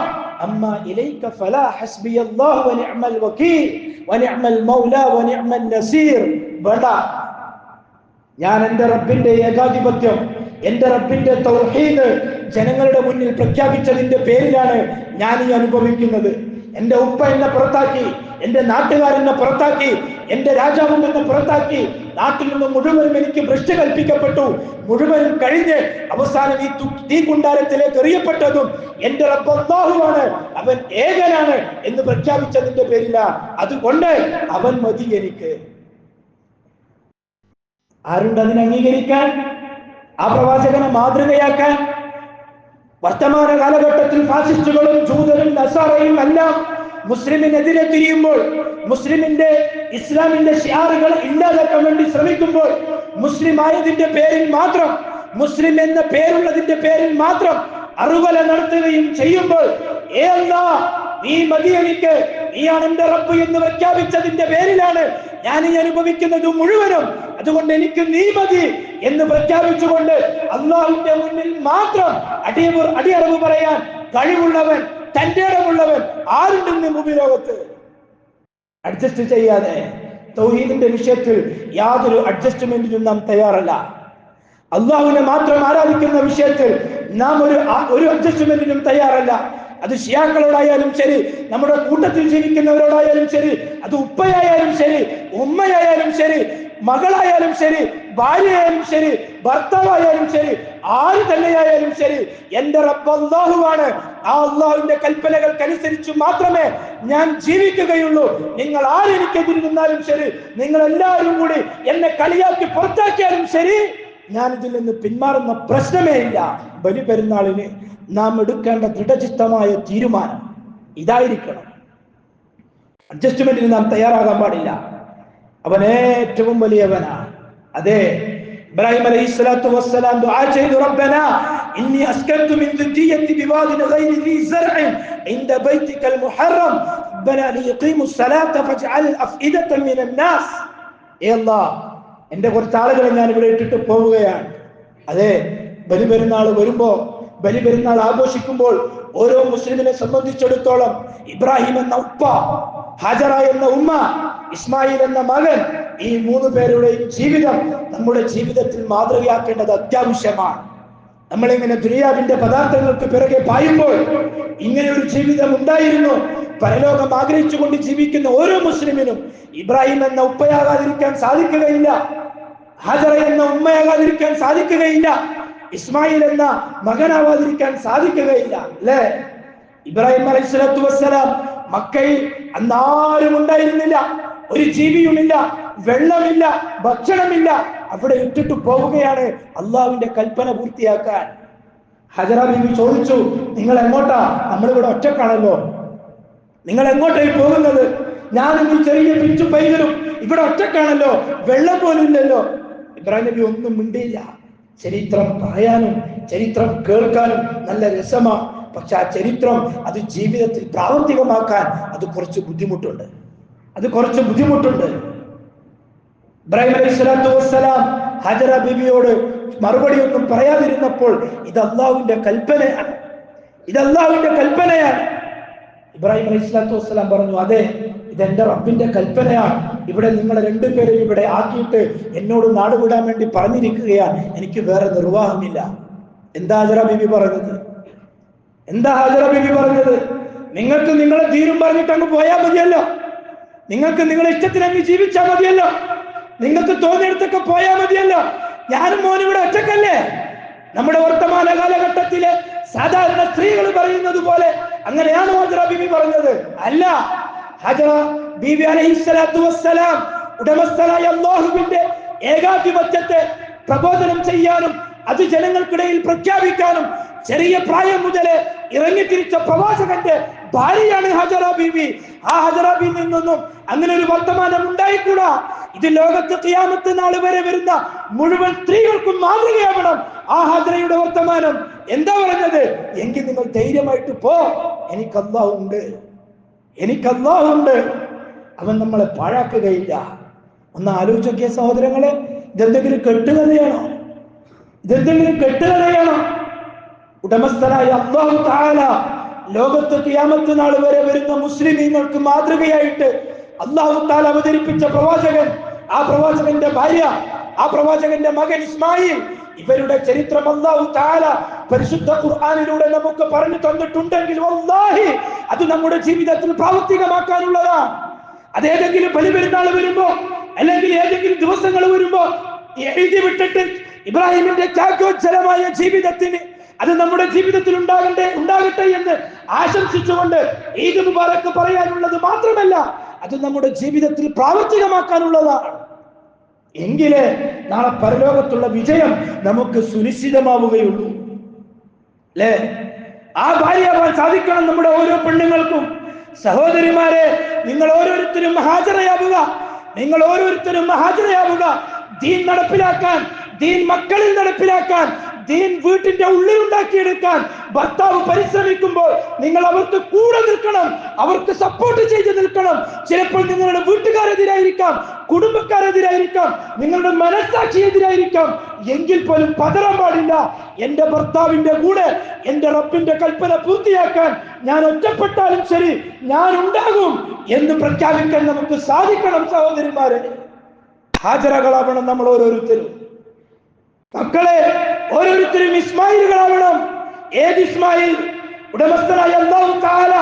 അമ്മ ഇലൈക ഫലാ ഹസ്ബിയല്ലാഹു വനിഅമൽ വകീൽ വനിഅമൽ മൗലാ വനിഅമൻ നസീർ. വേണ്ട, ഞാൻ എൻ്റെ റബ്ബിന്റെ ഏകാധിപത്യം, എൻ്റെ റബ്ബിന്റെ തൗഹീദ് ജനങ്ങളുടെ മുന്നിൽ പ്രഖ്യാപിച്ചതിന്റെ പേരിലാണ് ഞാൻ ഈ അനുഭവിക്കുന്നത്. എൻ്റെ ഉപ്പ എന്നെ പുറത്താക്കി, എൻ്റെ നാട്ടുകാരെന്നെ പുറത്താക്കി, എൻ്റെ രാജാവും എന്നെ പുറത്താക്കി, നാട്ടിൽ നിന്ന് മുഴുവനും എനിക്ക് ഭ്രഷ്ട് കൽപ്പിക്കപ്പെട്ടു. മുഴുവനും കഴിഞ്ഞ് അവസാനം ഈ തീക്കുണ്ടാരത്തിലേക്ക് എറിയപ്പെട്ടതും എൻ്റെ റബ്ബ് അല്ലാഹുവാണ്, അവൻ ഏകനാണ് എന്ന് പ്രഖ്യാപിച്ചതിന്റെ പേരിലാണ്. അതുകൊണ്ട് അവൻ മതി എനിക്ക്. ആരുണ്ട് അതിനെ അംഗീകരിക്കാൻ? ആ പ്രവാചകനെ മാതൃകയാക്കാൻ? വർത്തമാന കാലഘട്ടത്തിൽ ഫാസിസ്റ്റുകളും ജൂതരും നസാറയും എല്ലാം മുസ്ലിമിനെതിരെ തിരിയുമ്പോൾ, മുസ്ലിമിന്റെ ഇസ്ലാമിന്റെ ഷിയാറുകൾ ഇല്ലാതാക്കാൻ വേണ്ടി ശ്രമിക്കുമ്പോൾ, മുസ്ലിം ആയതിന്റെ പേരിൽ മാത്രം, മുസ്ലിം എന്ന പേരുള്ളതിന്റെ പേരിൽ മാത്രം അറുകൊല നടത്തുകയും ചെയ്യുമ്പോൾ, ഏ അല്ലാഹ് നീ മതി എനിക്ക്, നീയാണ് എന്റെ റബ്ബ് എന്ന് പ്രഖ്യാപിച്ചതിന്റെ പേരിലാണ് ഞാൻ ഈ അനുഭവിക്കുന്നത് മുഴുവനും, അതുകൊണ്ട് എനിക്ക് നീ മതി എന്ന് പ്രഖ്യാപിച്ചുകൊണ്ട് അള്ളാഹുവിന്റെ മുന്നിൽ മാത്രം അടിയറവ് പറയാൻ കഴിവുള്ളവൻ, തന്റെ ഇടമുള്ളവൻ ആരുണ്ടെന്ന് ഭൂമിലോകത്ത്? അഡ്ജസ്റ്റ് ചെയ്യാതെ തൗഹീദിന്റെ വിഷയത്തിൽ യാതൊരു അഡ്ജസ്റ്റ്മെന്റിനും നാം തയ്യാറല്ല. അള്ളാഹുവിനെ മാത്രം ആരാധിക്കുന്ന വിഷയത്തിൽ നാം ഒരു അഡ്ജസ്റ്റ്മെന്റിനും തയ്യാറല്ല. അത് ഷിയാക്കളോടായാലും ശരി, നമ്മുടെ കൂട്ടത്തിൽ ജീവിക്കുന്നവരോടായാലും ശരി, അത് ഉപ്പയായാലും ശരി, ഉമ്മയായാലും ശരി, മകളായാലും ശരി, ഭാര്യയായാലും ശരി, ഭർത്താവായാലും ശരി, ആര് തന്നെയായാലും ശരി, എന്റെ റബ്ബ് അല്ലാഹുവാണ്. ആ അല്ലാഹുവിന്റെ കൽപ്പനകൾക്കനുസരിച്ച് മാത്രമേ ഞാൻ ജീവിക്കുകയുള്ളൂ. നിങ്ങൾ ആരെനിക്കെതിരെ നിന്നാലും ശരി, നിങ്ങൾ എല്ലാവരും കൂടി എന്നെ കളിയാക്കി പുറത്താക്കിയാലും ശരി, ഞാൻ ഇതിൽ നിന്ന് പിന്മാറുന്ന പ്രശ്നമേ ഇല്ല. ബലി പെരുന്നാളിന് നാം എടുക്കേണ്ട ദൃഢചിത്തമായ തീരുമാനം ഇതായിരിക്കണം. അഡ്ജസ്റ്റ്മെന്റിന് നാം തയ്യാറാകാൻ പാടില്ല. അവൻ ഏറ്റവും വലിയവനാണ്. അതെ, ഇബ്രാഹിം അലൈഹിസ്സലാത്തു വസ്സലാം ദുആ ചെയ്തു, റബ്ബനാ ഇന്നി അസ്കൻതു മിൻ ദുരിയത്തി ബിവാദിൻ ഗൈരി ദി സർഇൻ ഇൻദ ബൈതികൽ മുഹറം റബ്ബനാ ലിയഖീമുസ് സലാത്ത ഫജ്അൽ അഫ്ഇദതൻ മിനൻ നാസ്. ഏ അല്ലാഹ്, എന്റെ കുറച്ച് ആളുകളെ ഞാൻ ഇവിടെ ഇട്ടിട്ട് പോവുകയാണ്. അതെ, ബലിപെരുന്നാൾ വരുമ്പോ, ബലിപെരുന്നാൾ ആഘോഷിക്കുമ്പോൾ ഓരോ മുസ്ലിമിനെ സംബന്ധിച്ചിടത്തോളം ഇബ്രാഹിം എന്ന ഉപ്പ, ഹാജറ എന്ന ഉമ്മ, ഇസ്മായിൽ എന്ന മകൻ, ഈ 3 പേരുടെയും ജീവിതം നമ്മുടെ ജീവിതത്തിൽ മാതൃകയാക്കേണ്ടത് അത്യാവശ്യമാണ്. നമ്മളിങ്ങനെ ദുനിയാവിന്റെ പദാർത്ഥങ്ങൾക്ക് പിറകെ പായുമ്പോൾ ഇങ്ങനെ ഒരു ജീവിതം ഉണ്ടായിരുന്നു. പരലോകം ആഗ്രഹിച്ചുകൊണ്ട് ജീവിക്കുന്ന ഓരോ മുസ്ലിമിനും ഇബ്രാഹിം എന്ന ഉപ്പയാകാതിരിക്കാൻ സാധിക്കുകയില്ല, ഹാജറ എന്ന ഉമ്മയാകാതിരിക്കാൻ സാധിക്കുകയില്ല, ഇസ്മായിൽ എന്ന മകനാവാതിരിക്കാൻ സാധിക്കുകയില്ല. അല്ലേ? ഇബ്രാഹിം അലൈഹിസ്സലാത്തു വസ്സലാം മക്കയിൽ അന്നാരും ഉണ്ടായിരുന്നില്ല, ഒരു ജീവിയുമില്ല, വെള്ളമില്ല, ഭക്ഷണമില്ല. അവിടെ ഇട്ടിട്ട് പോവുകയാണ് അള്ളാഹുവിന്റെ കൽപ്പന പൂർത്തിയാക്കാൻ. ഹജറ ബീവി ചോദിച്ചു, നിങ്ങൾ എങ്ങോട്ടാ? നമ്മളിവിടെ ഒറ്റക്കാണല്ലോ, നിങ്ങൾ എങ്ങോട്ടായി പോകുന്നത്? ഞാനിന്ന് ചെറിയ പിഞ്ചു പൈതലും ഇവിടെ ഒറ്റക്കാണല്ലോ, വെള്ളം പോലും ഇല്ലല്ലോ. ഇബ്രാഹിം നബി ഒന്നും മിണ്ടിയില്ല. ചരിത്രം പറയാനും ചരിത്രം കേൾക്കാനും നല്ല രസമാണ്, പക്ഷെ ആ ചരിത്രം അത് ജീവിതത്തിൽ പ്രാവർത്തികമാക്കാൻ അത് കുറച്ച് ബുദ്ധിമുട്ടുണ്ട്. ഇബ്രാഹിം അലൈഹിസ്സലാത്തു വസ്സലാം ഹജറ ബീവിയോട് മറുപടി ഒന്നും പറയാതിരുന്നപ്പോൾ ഇത് അല്ലാഹുവിന്റെ കൽപ്പനയാണ്, ഇബ്രാഹിം അലൈഹിസ്സലാത്തു വസ്സലാം പറഞ്ഞു, അതെ, ഇതെന്റെ റബ്ബിന്റെ കൽപ്പനയാണ്. ഇവിടെ നിങ്ങളെ 2 പേരെയും ഇവിടെ ആക്കിയിട്ട് എന്നോട് നാടുവിടാൻ വേണ്ടി പറഞ്ഞിരിക്കുകയാണ്, എനിക്ക് വേറെ നിർവാഹമില്ല. എന്താ ഹാജറ ബീവി പറഞ്ഞത്? നിങ്ങൾക്ക് നിങ്ങളെ തീരും പറഞ്ഞിട്ട് അങ്ങ് പോയാൽ മതിയല്ലോ, നിങ്ങൾക്ക് നിങ്ങളെ ഇഷ്ടത്തിന് അങ്ങ് ജീവിച്ചാൽ മതിയല്ലോ, നിങ്ങൾക്ക് തോന്നിയെടുത്തൊക്കെ പോയാൽ മതിയല്ലോ. ഞാനും മോനും ഇവിടെ ഒറ്റക്കല്ലേ? നമ്മുടെ വർത്തമാന കാലഘട്ടത്തിലെ സാധാരണ സ്ത്രീകൾ പറയുന്നത് പോലെ അങ്ങനെയാണോ ഹജറ ബീവി പറഞ്ഞത്? അല്ല. ഹജറ ബീവി അലൈഹിസ്സലാത്തു വസ്സലാം ഉടമസ്ഥനായ അല്ലാഹുവിന്റെ ഏകാധിപത്യത്തെ പ്രബോധനം ചെയ്യാനും അത് ജനങ്ങൾക്കിടയിൽ പ്രഖ്യാപിക്കാനും ചെറിയ പ്രായം മുതലേ ഇറങ്ങിത്തിരിച്ച പ്രവാചകന്റെ ഭാര്യയാണ് ഹജറ ബീവി. ആ ഹജറ ബീവിയിൽ നിന്നും അങ്ങനെ ഒരു വർത്തമാനം ഉണ്ടായിക്കൂടാ. ഇത് ലോകത്ത് ഖിയാമത്ത് നാൾ വരെ വരുന്ന മുഴുവൻ സ്ത്രീകൾക്കും മാതൃകയാവണം. ആ ഹജറയുടെ വർത്തമാനം എന്താ പറഞ്ഞത്? എങ്കിൽ നിങ്ങൾ ധൈര്യമായിട്ട് പോ, എനിക്ക് അല്ലാഹു ഉണ്ട്, എനിക്ക് അല്ലാഹു ഉണ്ട്, അവൻ നമ്മളെ പാഴാക്കുകയില്ല. ഒന്ന് ആലോചിച്ചോക്കിയ സഹോദരങ്ങളെ, ഇതെന്തെങ്കിലും കെട്ടുകഥയാണോ? ഇതെന്തെങ്കിലും കെട്ടുകഥയാണോ? ഉടമസ്ഥനായ അല്ലാഹു തആല ലോകത്ത് ഖിയാമത്ത് നാൾ വരെ വരുന്ന മുസ്ലിമീങ്ങൾക്ക് മാതൃകയായിട്ട് അല്ലാഹു തആല അവതരിപ്പിച്ച പ്രവാചകൻ, ആ പ്രവാചകന്റെ ഭാര്യ, ആ പ്രവാചകന്റെ മകൻ ഇസ്മായിൽ, ഇവരുടെ ചരിത്രം അല്ലാഹു തആല പരിശുദ്ധ ഖുർആനിലൂടെ നമുക്ക് പറഞ്ഞു തന്നിട്ടുണ്ടെങ്കിൽ വല്ലാഹി അത് നമ്മുടെ ജീവിതത്തിൽ പ്രാവർത്തികമാക്കാനുള്ളതാണ്. അതേതെങ്കിലും ബലിപെരുന്നാൾ വരുമ്പോ അല്ലെങ്കിൽ ഏതെങ്കിലും ദിവസങ്ങൾ വരുമ്പോ എഴുതി വിട്ടിട്ട് ഇബ്രാഹിമിന്റെ ത്യാഗോജ്ജലമായ ജീവിതത്തിന് അത് നമ്മുടെ ജീവിതത്തിൽ ഉണ്ടാകട്ടെ എന്ന് ആശംസിച്ചുകൊണ്ട് ഈദ് മുബാറക്ക് പറയാനുള്ളത് മാത്രമല്ല, അത് നമ്മുടെ ജീവിതത്തിൽ പ്രാവർത്തികമാക്കാനുള്ളതാണ്. എങ്കിലേ നാളെ പരലോകത്തുള്ള വിജയം നമുക്ക് സുനിശ്ചിതമാവുകയുള്ളൂ. അല്ലേ? ആ ഭാര്യയാവാൻ സാധിക്കണം നമ്മുടെ ഓരോ പെണ്ണുങ്ങൾക്കും. സഹോദരിമാരെ, നിങ്ങൾ ഓരോരുത്തരും ഹാജറയാവുക, നിങ്ങൾ ഓരോരുത്തരും ഹാജറയാവുക. ദീൻ നടപ്പിലാക്കാൻ, ദീൻ മക്കളിൽ നടപ്പിലാക്കാൻ, ദീൻ വീട്ടിന്റെ ഉള്ളിൽ ഉണ്ടാക്കിയെടുക്കാൻ ഭർത്താവ് പരിശ്രമിക്കുമ്പോൾ നിങ്ങൾ അവർക്ക് കൂടെ നിൽക്കണം, അവർക്ക് സപ്പോർട്ട് ചെയ്ത് നിൽക്കണം. ചിലപ്പോൾ നിങ്ങളുടെ വീട്ടുകാരെതിരായിരിക്കാം, കുടുംബക്കാരെതിരായിരിക്കാം, നിങ്ങളുടെ മനസ്സാക്ഷി എതിരായിരിക്കാം. എങ്കിൽ പോലും പതറാൻ പാടില്ല. എന്റെ ഭർത്താവിന്റെ കൂടെ എന്റെ റബ്ബിന്റെ കൽപ്പന പൂർത്തിയാക്കാൻ ഞാൻ ഒറ്റപ്പെട്ടാലും ശരി ഞാൻ ഉണ്ടാകും എന്ന് പ്രഖ്യാപിക്കാൻ നമുക്ക് സാധിക്കണം. സഹോദരിമാരെ, ഹാജറകളാവണം നമ്മൾ ഓരോരുത്തരും. മക്കളെ, ഓരോരുത്തരും ഇസ്മായിലുകളാവണം. ഏത് ഇസ്മായിൽ? ഉടമസ്ഥനായ അല്ലാഹു തആല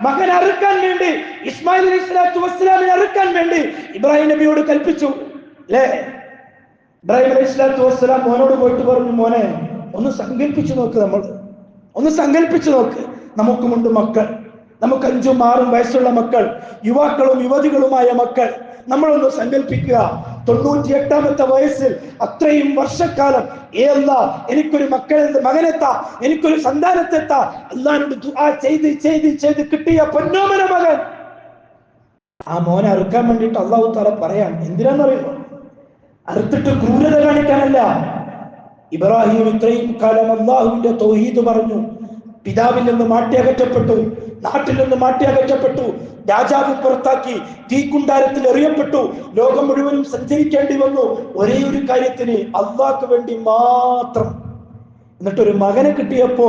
മകൻ അറുക്കാൻ വേണ്ടി, ഇസ്മായിൽ അലൈഹിസ്സലാത്തു വസ്സലാമിനെ അറുക്കാൻ വേണ്ടി ഇബ്രാഹിം നബിയോട് കൽപ്പിച്ചു. അല്ലേ? ഇബ്രാഹിം അലൈഹിസ്സലാത്തു വസ്സലാം മോനോട് പോയിട്ട് പറഞ്ഞു, മോനെ ഒന്ന് സങ്കല്പിച്ചു നോക്ക്, നമ്മൾ ഒന്ന് സങ്കല്പിച്ചു നോക്ക്. നമുക്കുമുണ്ട് മക്കൾ, നമുക്ക് 5ഉം 6ഉം വയസ്സുള്ള മക്കൾ, യുവാക്കളും യുവതികളുമായ മക്കൾ. നമ്മളൊന്ന് സങ്കല്പിക്കുക, 98ാമത്തെ വയസ്സിൽ അത്രയും വർഷക്കാലം എനിക്കൊരു മകനെത്താ, എനിക്കൊരു സന്താനത്തെത്താ, അല്ലാഹുവിനോട് ദുആ ചെയ്ത് കിട്ടിയ പൊന്നോമന മകൻ. ആ മോനെ അറുക്കാൻ വേണ്ടിയിട്ട് അല്ലാഹു തആല പറയാൻ. എന്തിനാണെന്നറിയുമോ? അറുത്തിട്ട് ക്രൂരത കാണിക്കാനല്ല. ഇബ്രാഹിം ഇത്രയും കാലം അല്ലാഹുവിന്റെ തൗഹീദ് പറഞ്ഞു, പിതാവിൽ നിന്ന് മാറ്റിയകറ്റപ്പെട്ടു, നാട്ടിൽ നിന്ന് മാറ്റിയകറ്റപ്പെട്ടു, രാജാവ് പുറത്താക്കി, തീക്കുണ്ടാരത്തിൽ എറിയപ്പെട്ടു, ലോകം മുഴുവനും സഞ്ചരിക്കേണ്ടി വന്നു ഒരേ ഒരു കാര്യത്തിന്, അള്ളാഹ്ക്ക് വേണ്ടി മാത്രം. എന്നിട്ടൊരു മകനെ കിട്ടിയപ്പോ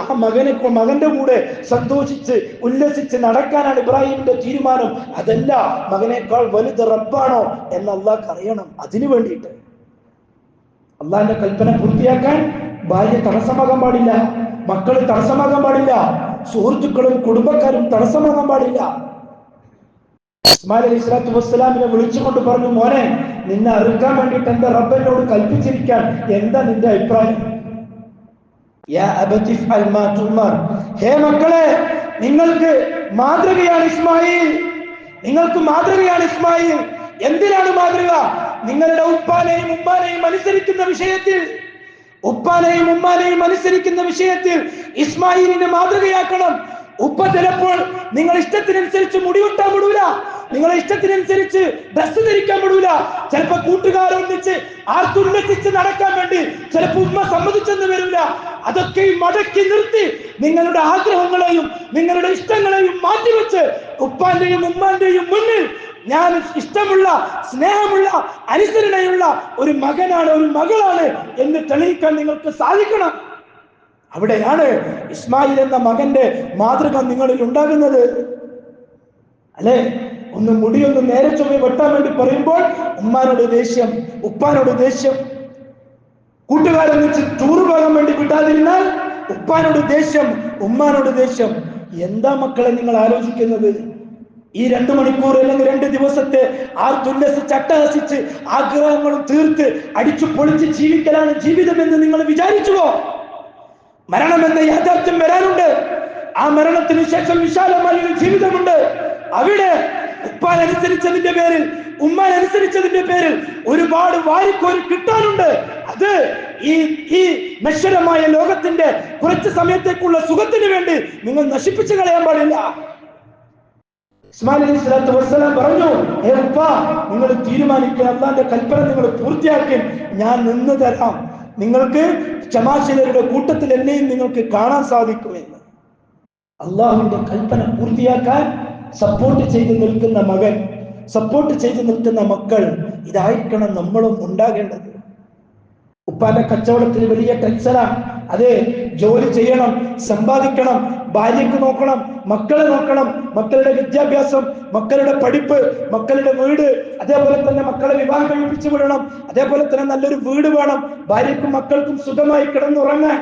ആ മകന്റെ കൂടെ സന്തോഷിച്ച് ഉല്ലസിച്ച് നടക്കാനാണ് ഇബ്രാഹിമിന്റെ തീരുമാനം. അതല്ല, മകനേക്കാൾ വലുത് റബ്ബാണോ എന്ന് അള്ളാഹ്ക്ക് അറിയണം. അതിനു വേണ്ടിയിട്ട് അള്ളാഹിന്റെ കൽപ്പന പൂർത്തിയാക്കാൻ ഭാര്യ തടസ്സമാകാൻ പാടില്ല, മക്കൾ തടസ്സമാകാൻ പാടില്ല, സുഹൃത്തുക്കളും കുടുംബക്കാരും തടസ്സമാകാൻ പാടില്ല. ഇസ്മായിൽ അലൈഹിസ്സലാത്തു വസ്സലാമിനെ വിളിച്ചുകൊണ്ട് പറഞ്ഞു, മോനെ നിന്നെ അറുക്കാൻ വേണ്ടിയിട്ട് എന്റെ റബ്ബിനോട് കൽപ്പിച്ചിരിക്കാൻ, എന്താ നിന്റെ അഭിപ്രായം? ഹേ മക്കളെ, നിങ്ങൾക്ക് മാതൃകയാണ് ഇസ്മായിൽ, നിങ്ങൾക്ക് മാതൃകയാണ് ഇസ്മായിൽ. എന്തിനാണ് മാതൃക? നിങ്ങളുടെ ഉപ്പാനെയും ഉമ്മാനെയും അനുസരിക്കുന്ന വിഷയത്തിൽ, ഉപ്പാനെയും ഉമ്മാനെയും അനുസരിക്കുന്ന വിഷയത്തിൽ ഇസ്മായിലിനെ മാതൃകയാക്കണം. ഉപ്പ ചിലപ്പോൾ നിങ്ങൾ ഇഷ്ടത്തിനനുസരിച്ച് മുടിവെട്ടാൻ വിടൂല, നിങ്ങളെ ഇഷ്ടത്തിനനുസരിച്ച് ഡ്രസ് ധരിക്കാൻ വിടൂല. ചിലപ്പോ കൂട്ടുകാരൊന്നിച്ച് ആർത്തുല്ലസിച്ച് നടക്കാൻ വേണ്ടി ചിലപ്പോ ഉമ്മ സമ്മതിച്ചെന്ന് വരില്ല. അതൊക്കെയും മടക്കി നിർത്തി നിങ്ങളുടെ ആഗ്രഹങ്ങളെയും നിങ്ങളുടെ ഇഷ്ടങ്ങളെയും മാറ്റിവെച്ച് ഉപ്പാന്റെയും ഉമ്മാന്റെയും മുന്നിൽ ഞാൻ ഇഷ്ടമുള്ള, സ്നേഹമുള്ള, അനുസരണയുള്ള ഒരു മകനാണ്, ഒരു മകളാണ് എന്ന് തെളിയിക്കാൻ നിങ്ങൾക്ക് സാധിക്കണം. അവിടെയാണ് ഇസ്മായിൽ എന്ന മകന്റെ മാതൃക നിങ്ങളിൽ ഉണ്ടാകുന്നത്. അല്ലെ? ഒന്ന് മുടിയൊന്ന് നേരെ ചൊവ്വെ വെട്ടാൻ വേണ്ടി പറയുമ്പോൾ ഉമ്മാനോട് ദേഷ്യം, ഉപ്പാനോട് ദേഷ്യം. കൂട്ടുകാരൊന്നിച്ച് ടൂർ പോകാൻ വേണ്ടി വിടാതിരുന്നാൽ ഉപ്പാനോട് ദേഷ്യം, ഉമ്മാനോട് ദേഷ്യം. എന്താ മക്കളെ നിങ്ങൾ ആലോചിക്കുന്നത്? ഈ 2 മണിക്കൂർ അല്ലെങ്കിൽ 2 ദിവസത്തെ ആർത്തുല്ലസിച്ച് അട്ടഹസിച്ച് ആഗ്രഹങ്ങളും തീർത്ത് അടിച്ചു പൊളിച്ച് ജീവിക്കലാണ് ജീവിതം എന്ന് നിങ്ങൾ വിചാരിച്ചുവോ? മരണമെന്ന യാഥാർത്ഥ്യം വരാനുണ്ട്. ആ മരണത്തിന് ശേഷം വിശാലമായ ഒരു ജീവിതമുണ്ട്. അവിടെ ഉപ്പാൻ അനുസരിച്ചതിന്റെ പേരിൽ, ഉമ്മാൻ അനുസരിച്ചതിന്റെ പേരിൽ ഒരുപാട് വാരിക്കോരി കിട്ടാനുണ്ട്. അത് ഈ നശ്വരമായ ലോകത്തിന്റെ കുറച്ച് സമയത്തേക്കുള്ള സുഖത്തിന് വേണ്ടി നിങ്ങൾ നശിപ്പിച്ചു കളയാൻ പാടില്ല. ഇസ്മായിൽ അലൈഹി സ്വലാത്തു വസ്സലാം പറഞ്ഞു, ഹേ ഉപ്പ, നിങ്ങൾ തീരുമാനിക്കുക, അള്ളാന്റെ കൽപ്പന നിങ്ങൾ പൂർത്തിയാക്കി, ഞാൻ നിന്ന് തരാം, നിങ്ങൾക്ക് ക്ഷമാശീലരുടെ കൂട്ടത്തിൽ എന്നെയും നിങ്ങൾക്ക് കാണാൻ സാധിക്കുമെന്ന്. അള്ളാഹുവിന്റെ കൽപ്പന പൂർത്തിയാക്കാൻ സപ്പോർട്ട് ചെയ്ത് നിൽക്കുന്ന മകൻ, സപ്പോർട്ട് ചെയ്ത് നിൽക്കുന്ന മക്കൾ, ഇതായിരിക്കണം നമ്മളും ഉണ്ടാകേണ്ടത്. ഉപ്പാന്റെ കച്ചവടത്തിന് വലിയ ടെൻഷനാണ്. അതെ, ജോലി ചെയ്യണം, സമ്പാദിക്കണം, ഭാര്യയ്ക്ക് നോക്കണം, മക്കളെ നോക്കണം, മക്കളുടെ വിദ്യാഭ്യാസം, മക്കളുടെ പഠിപ്പ്, മക്കളുടെ വീട്, അതേപോലെ തന്നെ മക്കളെ വിവാഹം കഴിപ്പിച്ചു വിടണം, അതേപോലെ തന്നെ നല്ലൊരു വീട് വേണം, ഭാര്യയ്ക്കും മക്കൾക്കും സുഖമായി കിടന്നുറങ്ങാൻ.